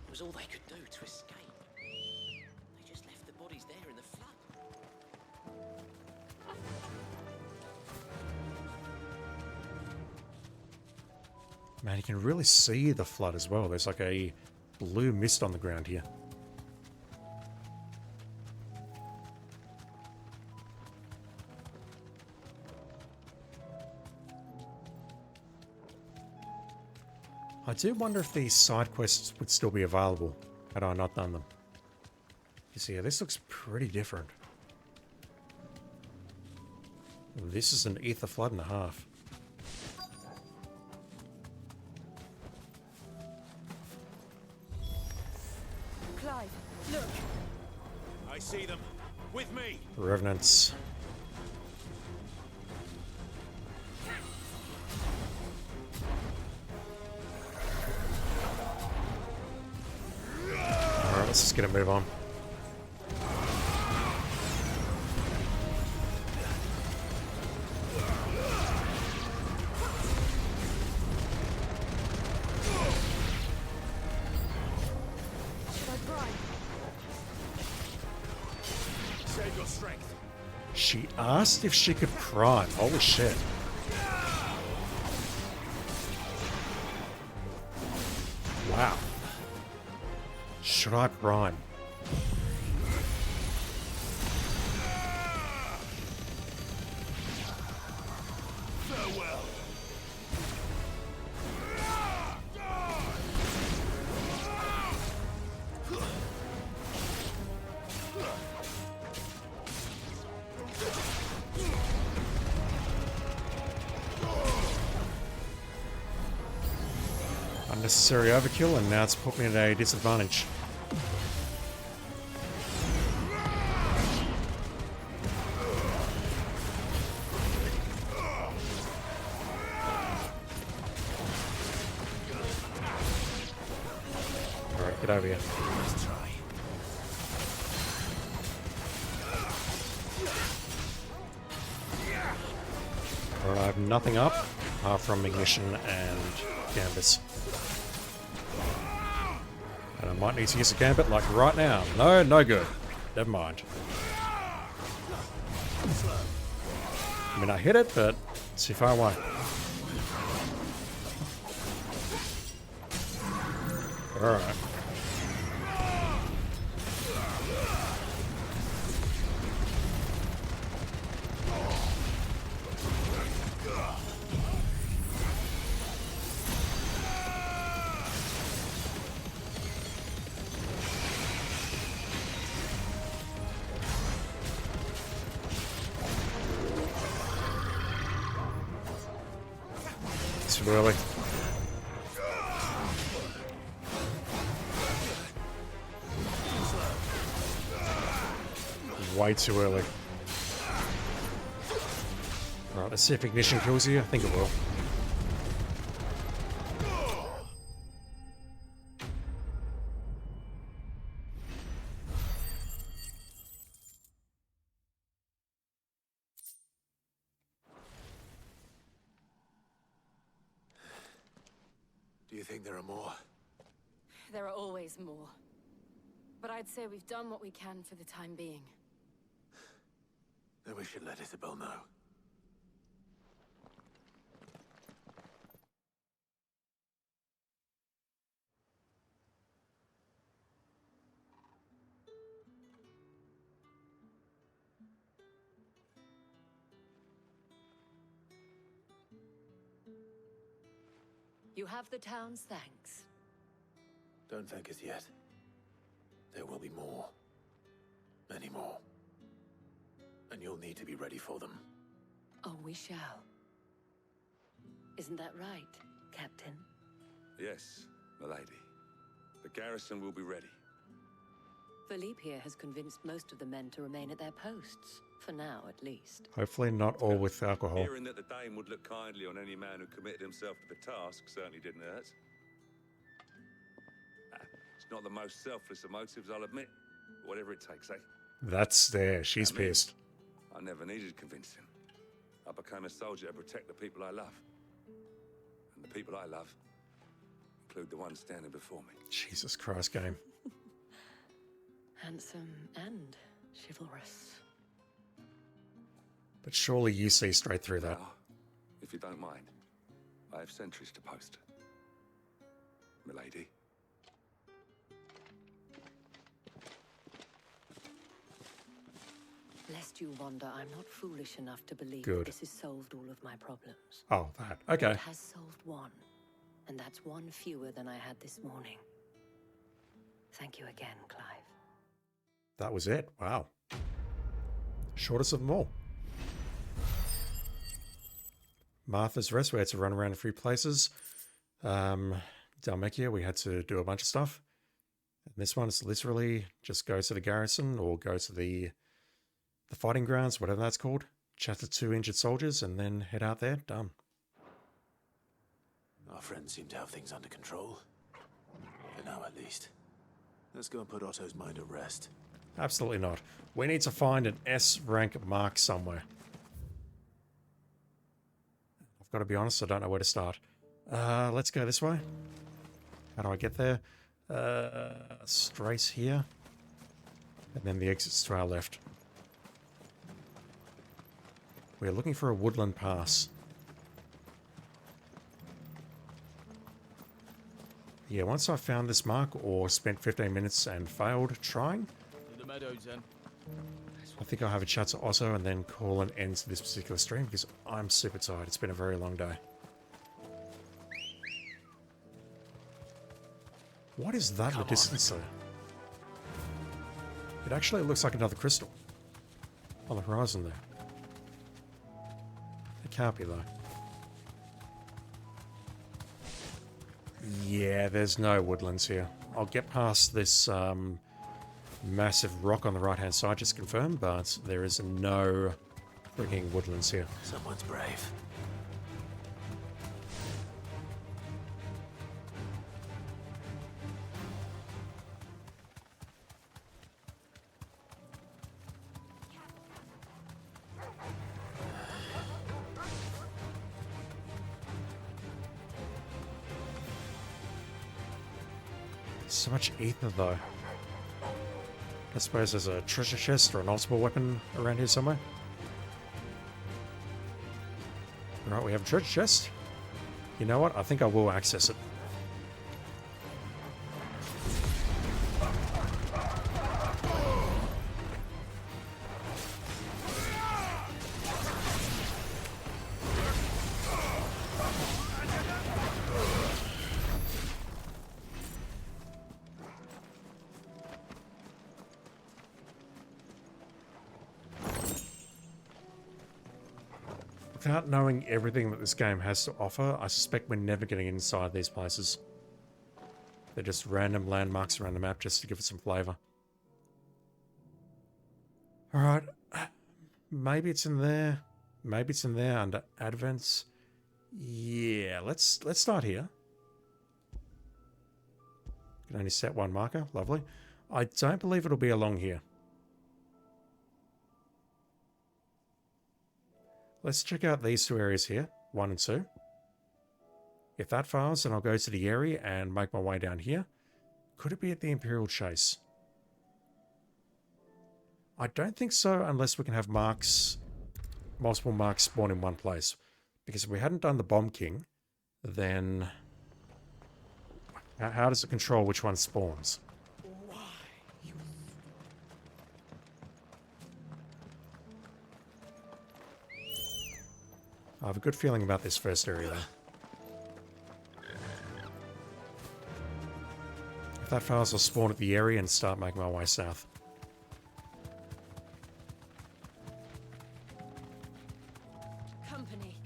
It was all they could do to escape. They just left the bodies there in the flood. Man, you can really see the flood as well. There's like a blue mist on the ground here. I do wonder if these side quests would still be available had I not done them. You see, this looks pretty different. This is an ether flood and a half. Clive, look. I see them. With me. Revenants. Alright, let's just get a move on. Save your strength. She asked if she could prime. Holy shit. Wow. Should I prime? Farewell. Unnecessary overkill, and now it's put me at a disadvantage. Alright, get over here. Alright, I have nothing up, apart from ignition and canvas. And I might need to use a gambit like right now. No, no good. Never mind. I mean, I hit it, but it's too far away. Alright. Too early. way too early. Alright, let's see if ignition kills you. I think it will. Do you think there are more? There are always more. But I'd say we've done what we can for the time being. Then we should let Isabel know. You have the town's thanks. Don't thank us yet. There will be more. Many more. And you'll need to be ready for them. Oh, we shall. Isn't that right, Captain? Yes, milady. The garrison will be ready. Philippe here has convinced most of the men to remain at their posts. For now, at least. Hopefully not all with alcohol. Hearing that the Dame would look kindly on any man who committed himself to the task certainly didn't hurt. It's not the most selfless of motives, I'll admit. Whatever it takes, eh? That's there. She's pissed. I never needed convincing. I became a soldier to protect the people I love. And the people I love include the ones standing before me. Jesus Christ, game. Handsome and chivalrous. But surely you see straight through that. Now, if you don't mind, I have sentries to post. Milady. Lest you wonder, I'm not foolish enough to believe Good. that this has solved all of my problems. Oh, that. Okay. It has solved one, and that's one fewer than I had this morning. Thank you again, Clive. That was it. Wow. Shortest of them all. Martha's Rest, we had to run around a few places. Dalmekia, we had to do a bunch of stuff. And this one is literally just go to the garrison or go to the fighting grounds, whatever that's called. Chat to 2 injured soldiers and then head out there. Done. Our friends seem to have things under control. For now, at least. Let's go and put Otto's mind at rest. Absolutely not. We need to find an S rank mark somewhere. I've got to be honest, I don't know where to start. Let's go this way. How do I get there? Straight here. And then the exit's to our left. We're looking for a woodland pass. Yeah, once I found this mark or spent 15 minutes and failed trying, In the meadows, then. I think I'll have a chat to Otto and then call an end to this particular stream because I'm super tired. It's been a very long day. What is that in the distance there? It actually looks like another crystal on the horizon there. It can't be though. Yeah, there's no woodlands here. I'll get past this massive rock on the right hand side just to confirm, but there is no freaking woodlands here. Someone's brave. So much ether though. I suppose there's a treasure chest or an ultimate weapon around here somewhere. Right, we have a treasure chest. You know what? I think I will access it. Without knowing everything that this game has to offer, I suspect we're never getting inside these places. They're just random landmarks around the map just to give it some flavour. Alright. Maybe it's in there. Maybe it's in there under Advents. Yeah, let's start here. Can only set one marker. Lovely. I don't believe it'll be along here. Let's check out these two areas here. 1 and 2. If that fails, then I'll go to the area and make my way down here. Could it be at the Imperial Chase? I don't think so unless we can have marks, multiple marks spawn in one place. Because if we hadn't done the Bomb King, then how does it control which one spawns? I have a good feeling about this first area though. If that fails, I'll spawn at the area and start making my way south. Company.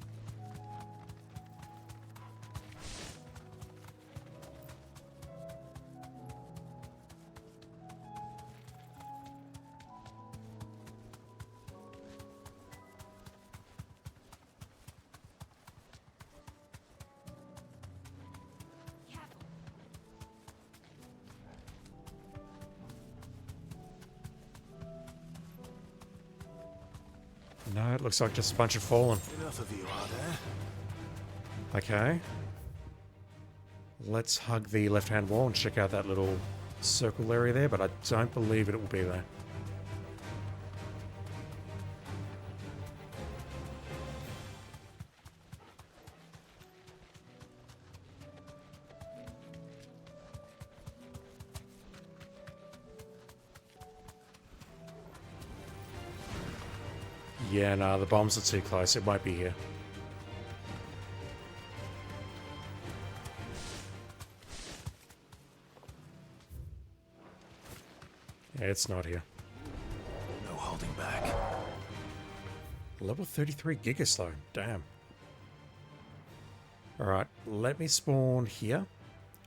No, it looks like just a bunch of fallen. Enough of you, are there? Okay. Let's hug the left-hand wall and check out that little circle area there, but I don't believe it will be there. Yeah, no, the bombs are too close. It might be here. Yeah, it's not here. No holding back. Level 33 Gigaslow. Damn. Alright, let me spawn here.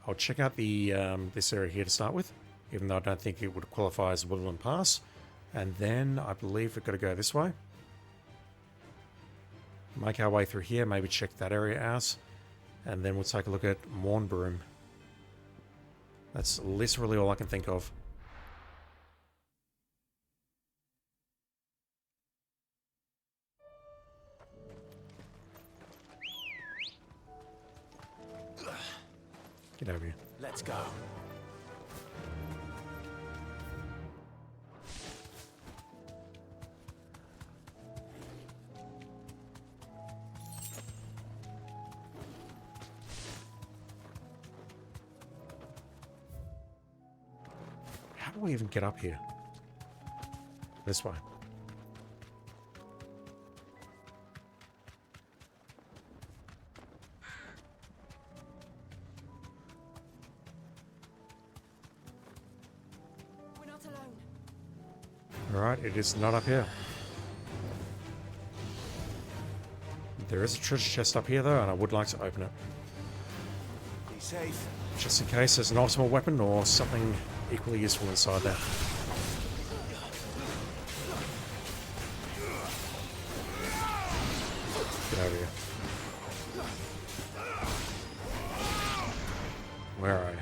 I'll check out the this area here to start with, even though I don't think it would qualify as Woodland Pass. And then I believe we've got to go this way. Make our way through here, maybe check that area out. And then we'll take a look at Mornbroom. That's literally all I can think of. Get over here. Let's go. How do we even get up here? This way. We're not alone. Alright, it is not up here. There is a treasure chest up here though, and I would like to open it. Be safe. Just in case there's an ultimate weapon or something equally useful inside there. Get over here. Where are you?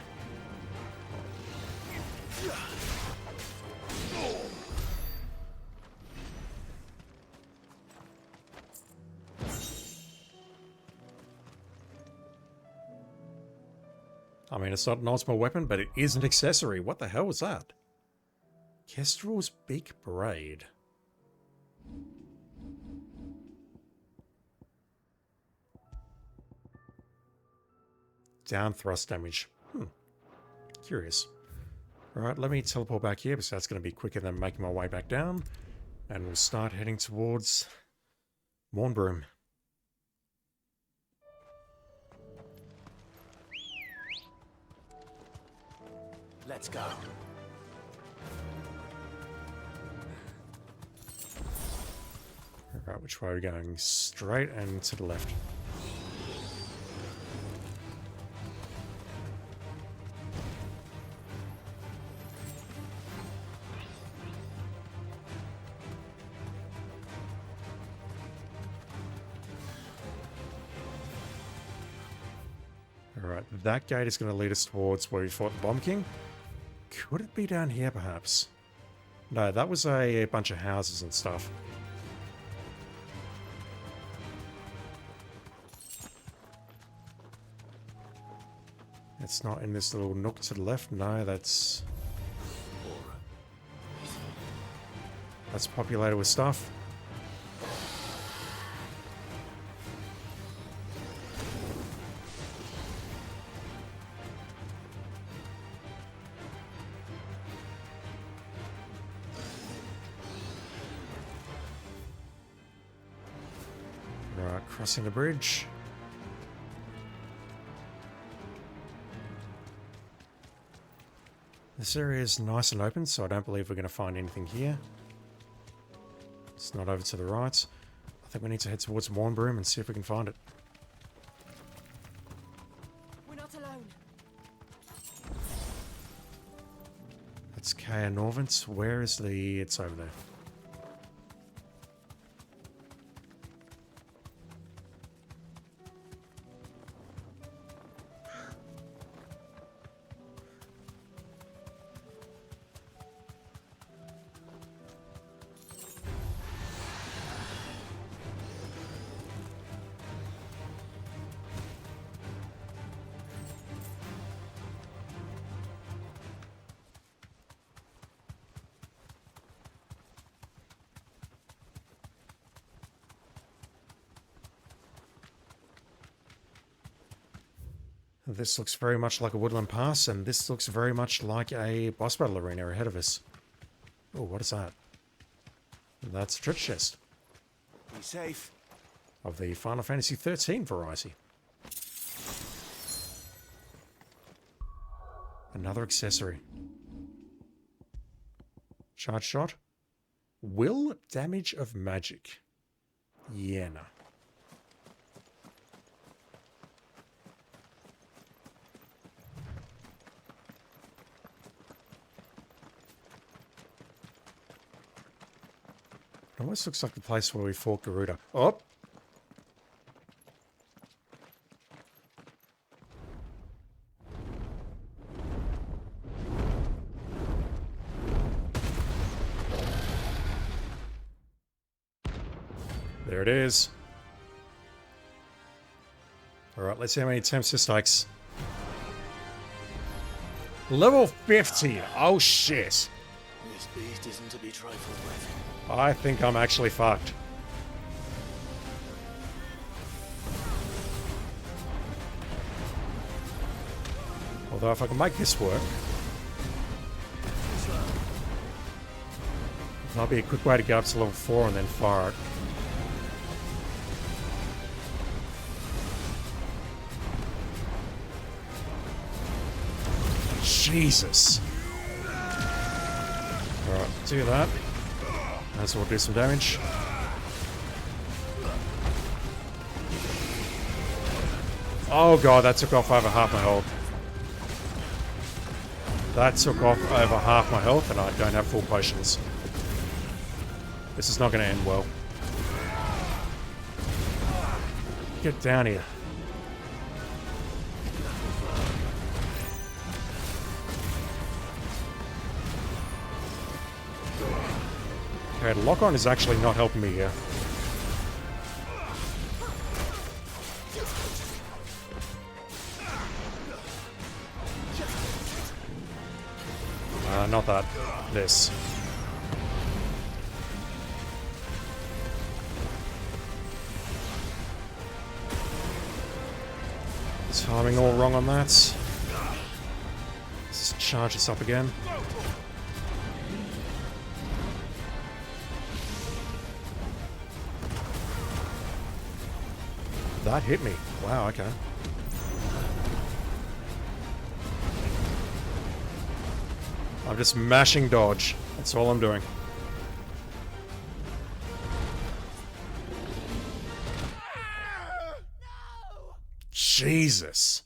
I mean, it's not an ultimate weapon, but it is an accessory. What the hell was that? Kestrel's Beak Braid. Down thrust damage. Curious. Alright, let me teleport back here because that's going to be quicker than making my way back down. And we'll start heading towards Mornbroom. Let's go. Alright, which way are we going? Straight and to the left. Right, that gate is going to lead us towards where we fought the Bomb King. Could it be down here, perhaps? No, that was a bunch of houses and stuff. It's not in this little nook to the left. No, that's populated with stuff. Right, crossing the bridge. This area is nice and open, so I don't believe we're going to find anything here. It's not over to the right. I think we need to head towards Warnbroom and see if we can find it. We're not alone. That's Kaya Norvent. Where is the... It's over there. This looks very much like a woodland pass, and this looks very much like a boss battle arena ahead of us. Oh, what is that? That's a treasure chest. Be safe. Of the Final Fantasy XIII variety. Another accessory. Charge shot. Will damage of magic. Yeah, no. Almost looks like the place where we fought Garuda. Oh! There it is. Alright, let's see how many attempts this takes. Level 50! Oh shit! This beast isn't to be trifled with. I think I'm actually fucked. Although if I can make this work, that'll be a quick way to get up to level 4 and then fire it. Jesus. Alright, do that. As we'll do some damage. Oh god, that took off over half my health. That took off over half my health, and I don't have full potions. This is not going to end well. Get down here. Okay, the lock-on is actually not helping me here. Not that. This. Timing all wrong on that. Let's just charge this up again. That hit me. Wow, okay. I'm just mashing dodge. That's all I'm doing. Jesus.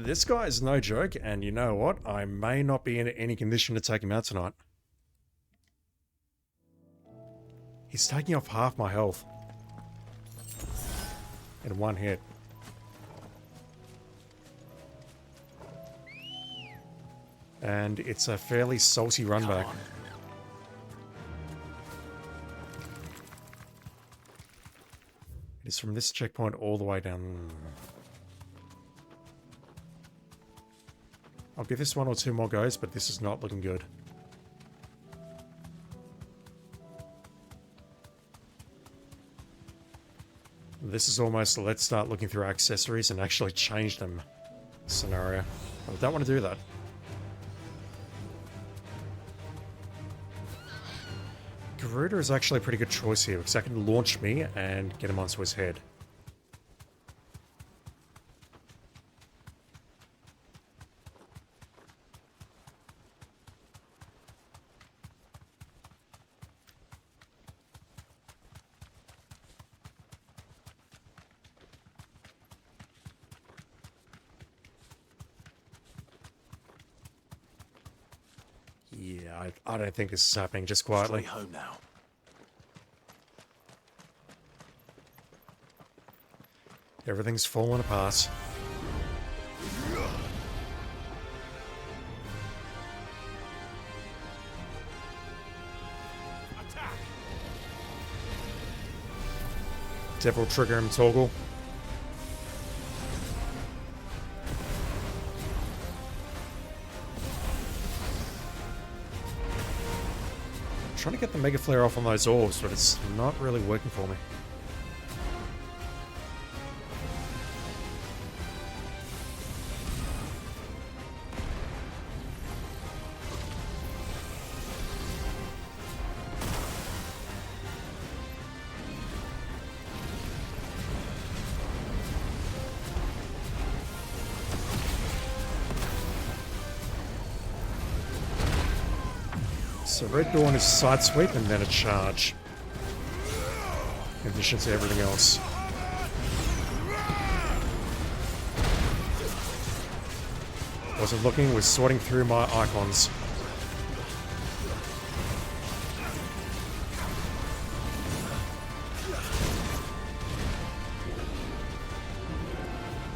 This guy is no joke, and you know what? I may not be in any condition to take him out tonight. He's taking off half my health. in one hit. And it's a fairly salty run back. It is from this checkpoint all the way down. I'll give this one or two more goes, but this is not looking good. This is almost let's start looking through our accessories and actually change them scenario. But I don't want to do that. Garuda is actually a pretty good choice here because that can launch me and get him onto his head. Yeah, I don't think this is happening just quietly. Straight home now. Everything's falling apart. Devil trigger him, toggle. Trying to get the Mega Flare off on those orbs, but it's not really working for me. So Red Dawn is side sweep and then a charge. In addition to everything else. Wasn't looking, was sorting through my icons.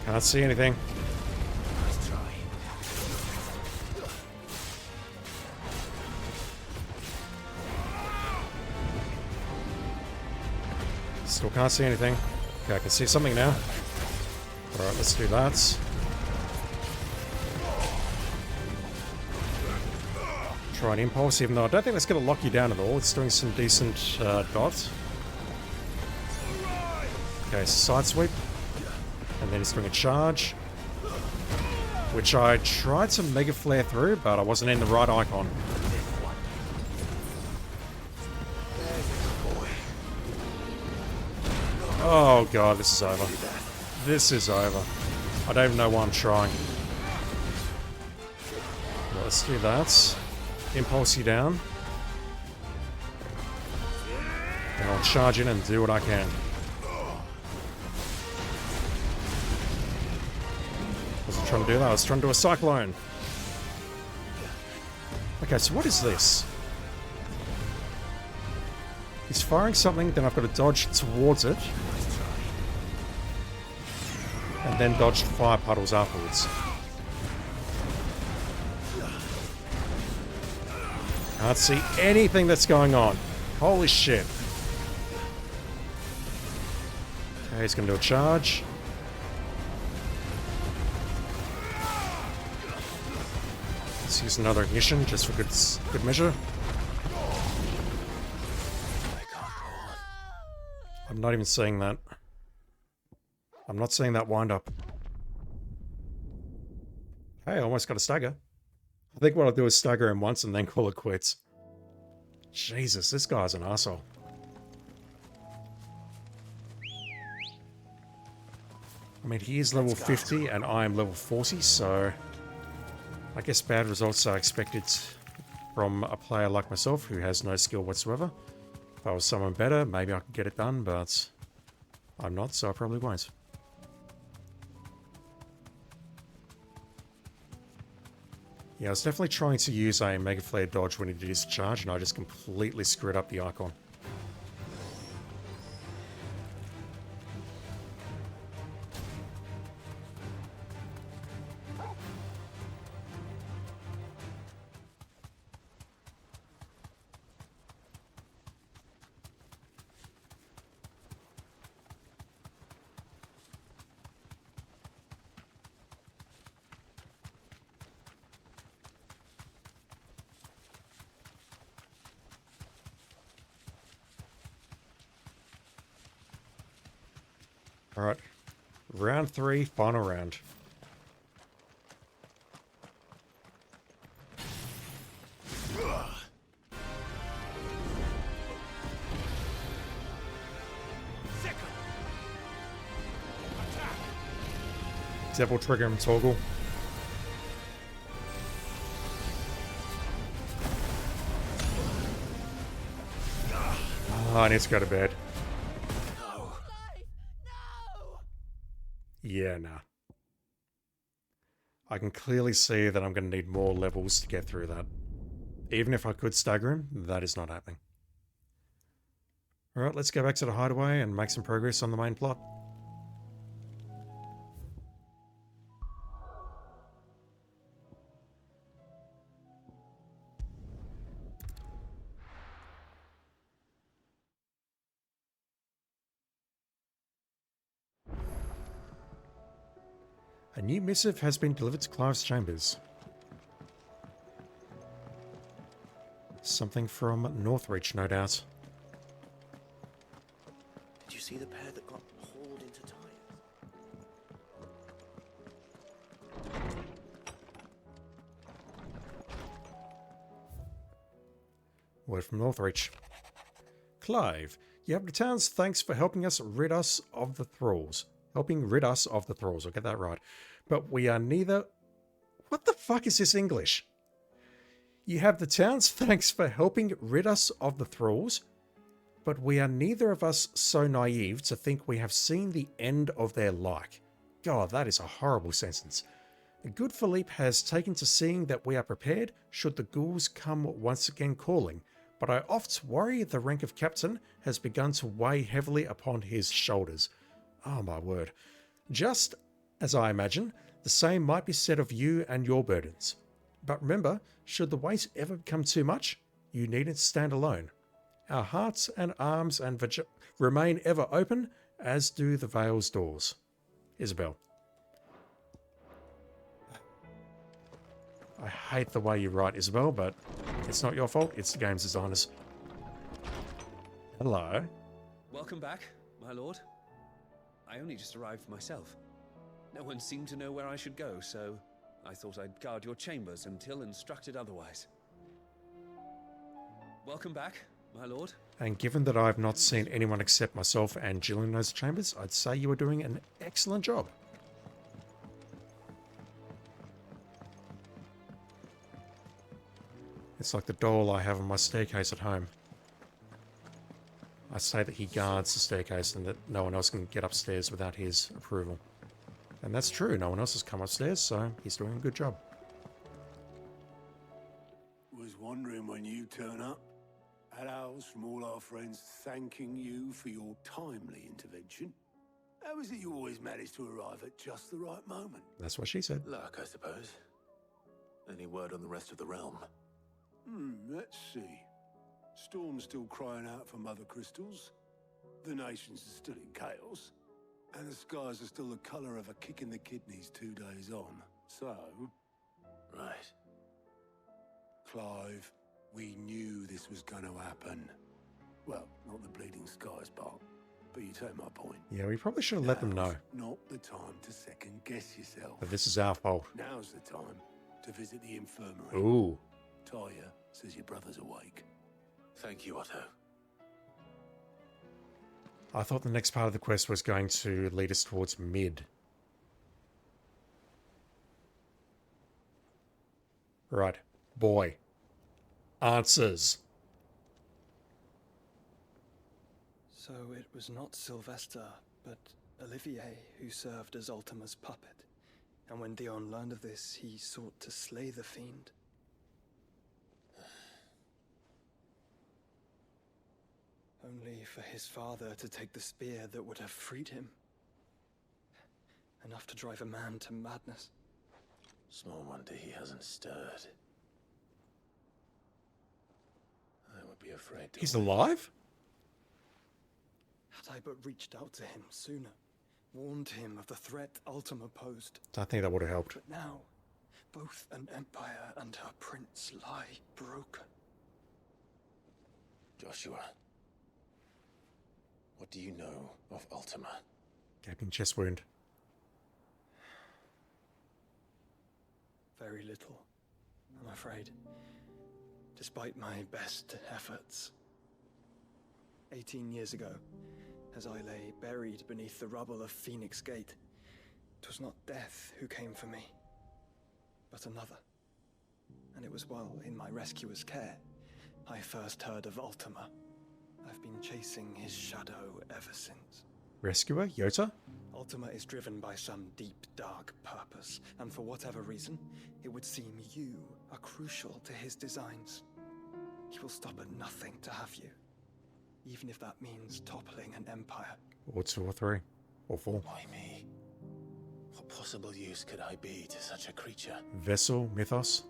Can't see anything. Still can't see anything. Okay, I can see something now. Alright, let's do that. Try an impulse, even though I don't think that's going to lock you down at all. It's doing some decent dot. Okay, side sweep. And then it's doing a charge. Which I tried to Mega Flare through, but I wasn't in the right icon. Oh god, this is over. This is over. I don't even know why I'm trying. Well, let's do that. Impulse you down. And I'll charge in and do what I can. Wasn't trying to do that, I was trying to do a cyclone. Okay, so what is this? He's firing something, then I've got to dodge towards it. And then dodge fire puddles afterwards. Can't see anything that's going on. Holy shit. Okay, he's going to do a charge. Let's use another ignition just for good measure. I'm not even seeing that. I'm not seeing that wind up. Hey, I almost got a stagger. I think what I'll do is stagger him once and then call it quits. Jesus, this guy's an asshole. I mean, he is level 50 and I am level 40, so I guess bad results are expected from a player like myself who has no skill whatsoever. If I was someone better, maybe I could get it done, but I'm not, so I probably won't. Yeah, I was definitely trying to use a Mega Flare dodge when he did his charge, and I just completely screwed up the icon. Alright. Round 3, final round. Devil trigger and toggle. Oh, I need to go to bed. Yeah, nah. I can clearly see that I'm going to need more levels to get through that. Even if I could stagger him, that is not happening. Alright, let's go back to the hideaway and make some progress on the main plot. A new missive has been delivered to Clive's chambers. Something from Northreach, no doubt. Did you see the pair that got hauled into tires? Word from Northreach. Clive, you have the town's thanks for helping rid us of the thralls. Helping rid us of the thralls, I'll get that right. But we are neither... What the fuck is this English? You have the town's thanks for helping rid us of the thralls, but we are neither of us so naive to think we have seen the end of their like. God, that is a horrible sentence. Good Philippe has taken to seeing that we are prepared should the ghouls come once again calling, but I oft worry the rank of captain has begun to weigh heavily upon his shoulders. Oh my word. Just, as I imagine, the same might be said of you and your burdens. But remember, should the weight ever become too much, you needn't stand alone. Our hearts and arms and remain ever open, as do the Vale's doors. Isabel. I hate the way you write, Isabel, but it's not your fault, it's the game's designers. Hello. Welcome back, my lord. I only just arrived myself. No one seemed to know where I should go, so I thought I'd guard your chambers until instructed otherwise. Welcome back, my lord. And given that I've not seen anyone except myself and Jill in those chambers, I'd say you are doing an excellent job. It's like the doll I have on my staircase at home. I say that he guards the staircase and that no one else can get upstairs without his approval. And that's true, no one else has come upstairs, so he's doing a good job. Was wondering when you turn up. Had owls from all our friends thanking you for your timely intervention. How is it you always manage to arrive at just the right moment? That's what she said. Luck, I suppose. Any word on the rest of the realm? Let's see. Storm's still crying out for mother crystals. The nations are still in chaos. And the skies are still the colour of a kick in the kidneys 2 days on. So... Right. Clive, we knew this was going to happen. Well, not the bleeding skies part, but you take my point. Yeah, we probably should have let them know. Not the time to second guess yourself. But this is our fault. Now's the time to visit the infirmary. Ooh. Talia says your brother's awake. Thank you, Otto. I thought the next part of the quest was going to lead us towards mid. Right. Boy. Answers. So it was not Sylvester, but Olivier who served as Ultima's puppet. And when Dion learned of this, he sought to slay the fiend. Only for his father to take the spear that would have freed him. Enough to drive a man to madness. Small wonder he hasn't stirred. I would be afraid to... He's alive? Had I but reached out to him sooner, warned him of the threat Ultima posed. I think that would have helped. But now, both an empire and her prince lie broken. Joshua, what do you know of Ultima? Gaping chest wound. Very little, I'm afraid. Despite my best efforts. 18 years ago, as I lay buried beneath the rubble of Phoenix Gate, 'twas not death who came for me, but another. And it was while in my rescuer's care, I first heard of Ultima. I've been chasing his shadow ever since. Rescuer? Yota? Ultima is driven by some deep, dark purpose, and for whatever reason, it would seem you are crucial to his designs. He will stop at nothing to have you, even if that means toppling an empire. Or 2 or 3. Or 4. Why me? What possible use could I be to such a creature? Vessel? Mythos?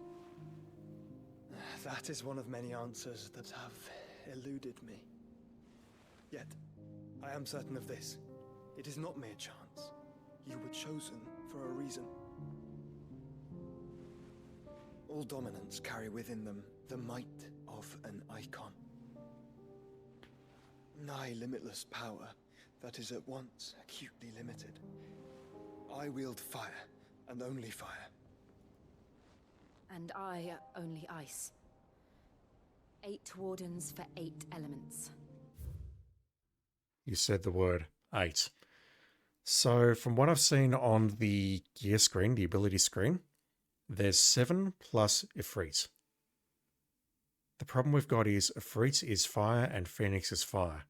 That is one of many answers that have eluded me. Yet, I am certain of this. It is not mere chance. You were chosen for a reason. All dominants carry within them the might of an icon. Nigh limitless power that is at once acutely limited. I wield fire, and only fire. And I only ice. 8 wardens for 8 elements. You said the word 8. So from what I've seen on the gear screen, the ability screen, there's 7 plus Ifrit. The problem we've got is Ifrit is fire and Phoenix is fire.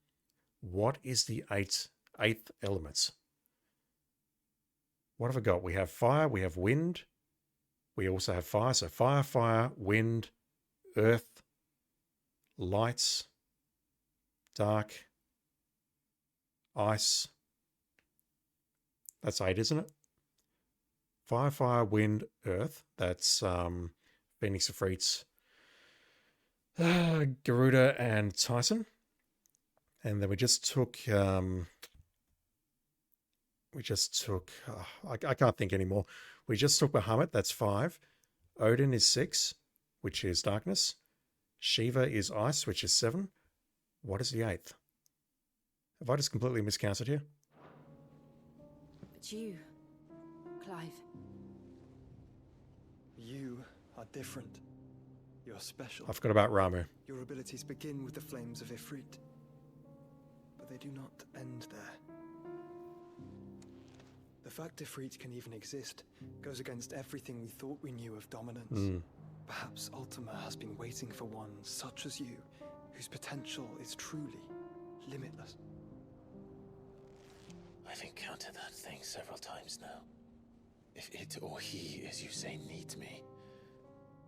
What is the eighth element? What have I got? We have fire, we have wind. We also have fire. So fire, wind, earth, lights, dark, ice. That's 8, isn't it? Fire, wind, earth. That's Phoenix, Ifrit, Garuda, and Tyson. And then we just took I can't think anymore. We just took Bahamut, that's 5. Odin is 6, which is darkness. Shiva is ice, which is 7. What is the 8th? Have I just completely miscounted here? But you, Clive. You are different. You're special. I forgot about Ramu. Your abilities begin with the flames of Ifrit, but they do not end there. The fact Ifrit can even exist goes against everything we thought we knew of dominance. Perhaps Ultima has been waiting for one such as you, whose potential is truly limitless. I've encountered that thing several times now. If it or he, as you say, needs me,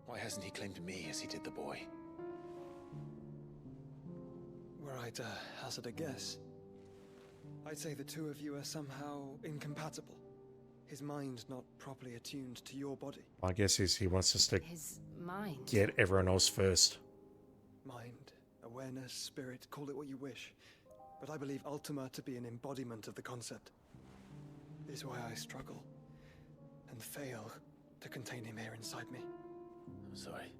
why hasn't he claimed me as he did the boy? Were I to hazard a guess, I'd say the two of you are somehow incompatible. His mind not properly attuned to your body. My guess is he wants us to His mind. get everyone else first. Mind, awareness, spirit, call it what you wish. But I believe Ultima to be an embodiment of the concept. This is why I struggle and fail to contain him here inside me. I'm sorry.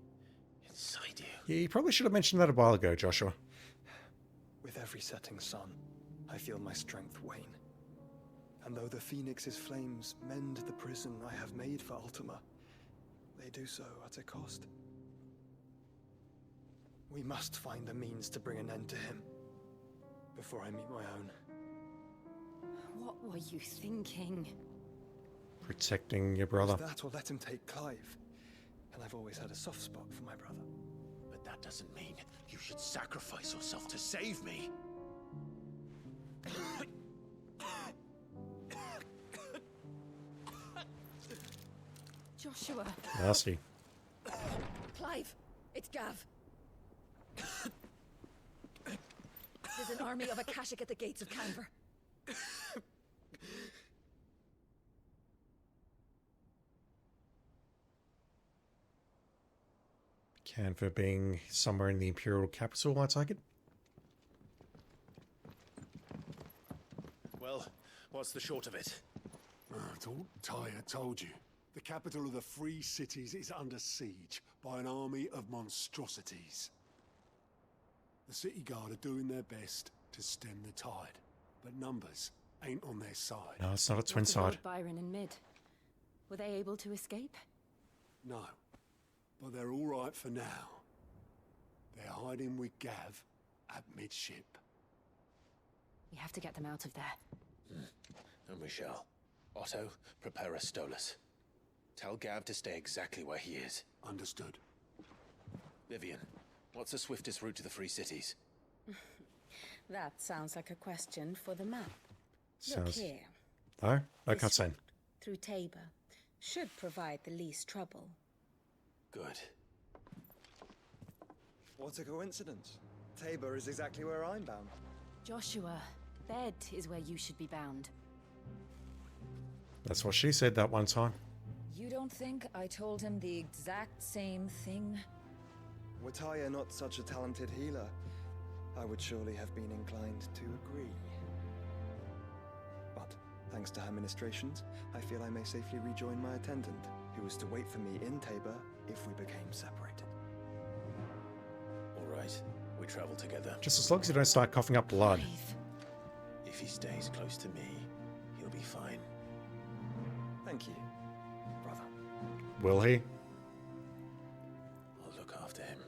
Inside you? Yeah, you probably should have mentioned that a while ago, Joshua. With every setting sun, I feel my strength wane. And though the Phoenix's flames mend the prison I have made for Ultima, they do so at a cost. We must find a means to bring an end to him before I meet my own. What were you thinking? Protecting your brother. That will let him take Clive. And I've always had a soft spot for my brother. But that doesn't mean you should sacrifice yourself to save me. Joshua. Nasty. Clive, it's Gav. There's an army of Akashic at the gates of Canver. Canva being somewhere in the Imperial capital, I take it? Well, what's the short of it? Tyre told you. The capital of the Free Cities is under siege by an army of monstrosities. The city guard are doing their best to stem the tide, but numbers ain't on their side. No, it's not a twin What of side. Lord Byron and Mid? Were they able to escape? No, but they're all right for now. They're hiding with Gav at midship. We have to get them out of there. And we shall. Otto, prepare a Stolas. Tell Gav to stay exactly where he is. Understood. Vivian, what's the swiftest route to the Free Cities? That sounds like a question for the map. Look Sounds... here. No? No This cutscene. route through Tabor should provide the least trouble. Good. What a coincidence. Tabor is exactly where I'm bound. Joshua, Bed is where you should be bound. That's what she said that one time. You don't think I told him the exact same thing? Were Tyre not such a talented healer, I would surely have been inclined to agree. But, thanks to her ministrations, I feel I may safely rejoin my attendant, who was to wait for me in Tabor if we became separated. All right, we travel together. Just as long as you don't start coughing up blood. If he stays close to me, he'll be fine. Thank you, brother. Will he? I'll look after him.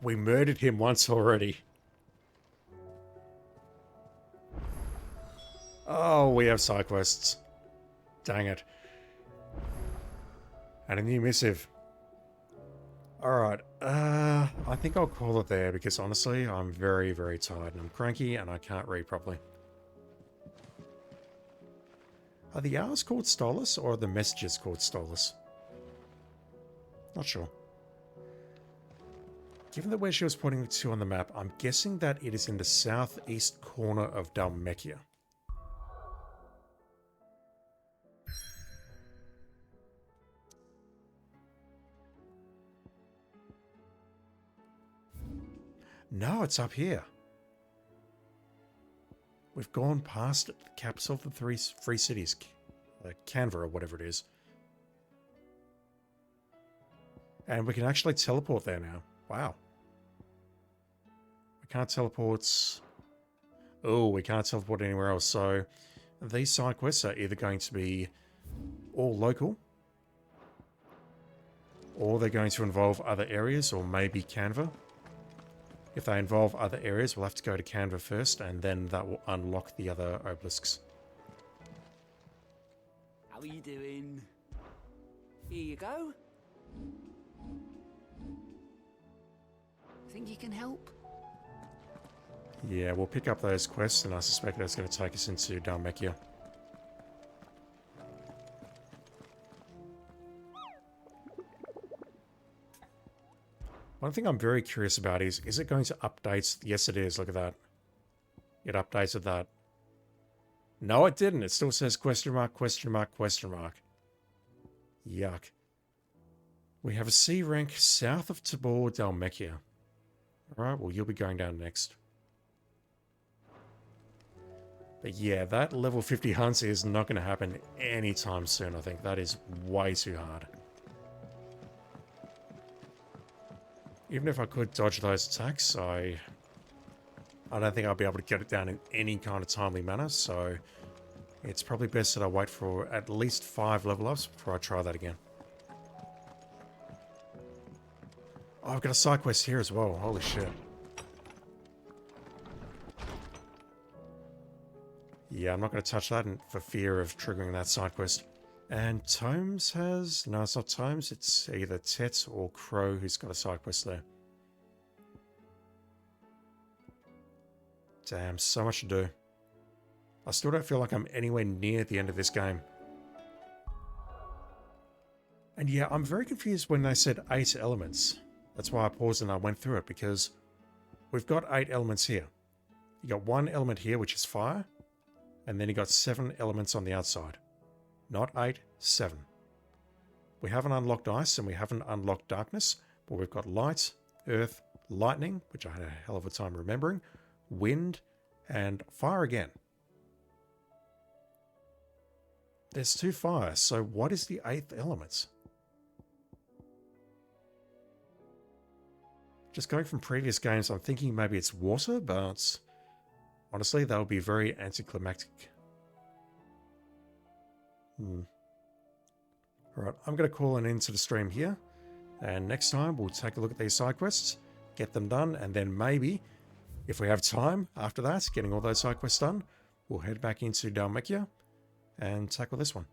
We murdered him once already. Oh, we have side quests. Dang it. And a new missive. Alright, I think I'll call it there because honestly, I'm very, very tired and I'm cranky and I can't read properly. Are the hours called Stolas or are the messages called Stolas? Not sure. Given that where she was pointing to on the map, I'm guessing that it is in the southeast corner of Dalmekia. No, it's up here. We've gone past the capital of the Free Cities, Canva or whatever it is. And we can actually teleport there now. Wow. We can't teleport... Oh, we can't teleport anywhere else. So these side quests are either going to be all local, or they're going to involve other areas, or maybe Canva. If they involve other areas, we'll have to go to Canva first, and then that will unlock the other obelisks. How are you doing? Here you go. Think you can help? Yeah, we'll pick up those quests, and I suspect that's going to take us into Dalmekia. One thing I'm very curious about is it going to update? Yes, it is. Look at that. It updated that. No, it didn't. It still says question mark, question mark, question mark. Yuck. We have a C rank south of Tabor, Dalmekia. Alright, well, you'll be going down next. But yeah, that level 50 hunt is not going to happen anytime soon, I think. That is way too hard. Even if I could dodge those attacks, I don't think I'll be able to get it down in any kind of timely manner, so it's probably best that I wait for at least 5 level ups before I try that again. Oh, I've got a side quest here as well. Holy shit. Yeah, I'm not going to touch that for fear of triggering that side quest. And Tomes has... No, it's not Tomes. It's either Tet or Crow who's got a side quest there. Damn, so much to do. I still don't feel like I'm anywhere near the end of this game. And yeah, I'm very confused when they said 8 elements. That's why I paused and I went through it, because we've got 8 elements here. You got 1 element here, which is fire, and then you got 7 elements on the outside. Not 8, 7. We haven't unlocked ice and we haven't unlocked darkness, but we've got light, earth, lightning, which I had a hell of a time remembering, wind, and fire again. There's 2 fires, so what is the 8th element? Just going from previous games, I'm thinking maybe it's water, but honestly, that would be very anticlimactic. Alright, I'm going to call an end to the stream here. And next time, we'll take a look at these side quests, get them done, and then maybe, if we have time after that, getting all those side quests done, we'll head back into Dhalmekia and tackle this one.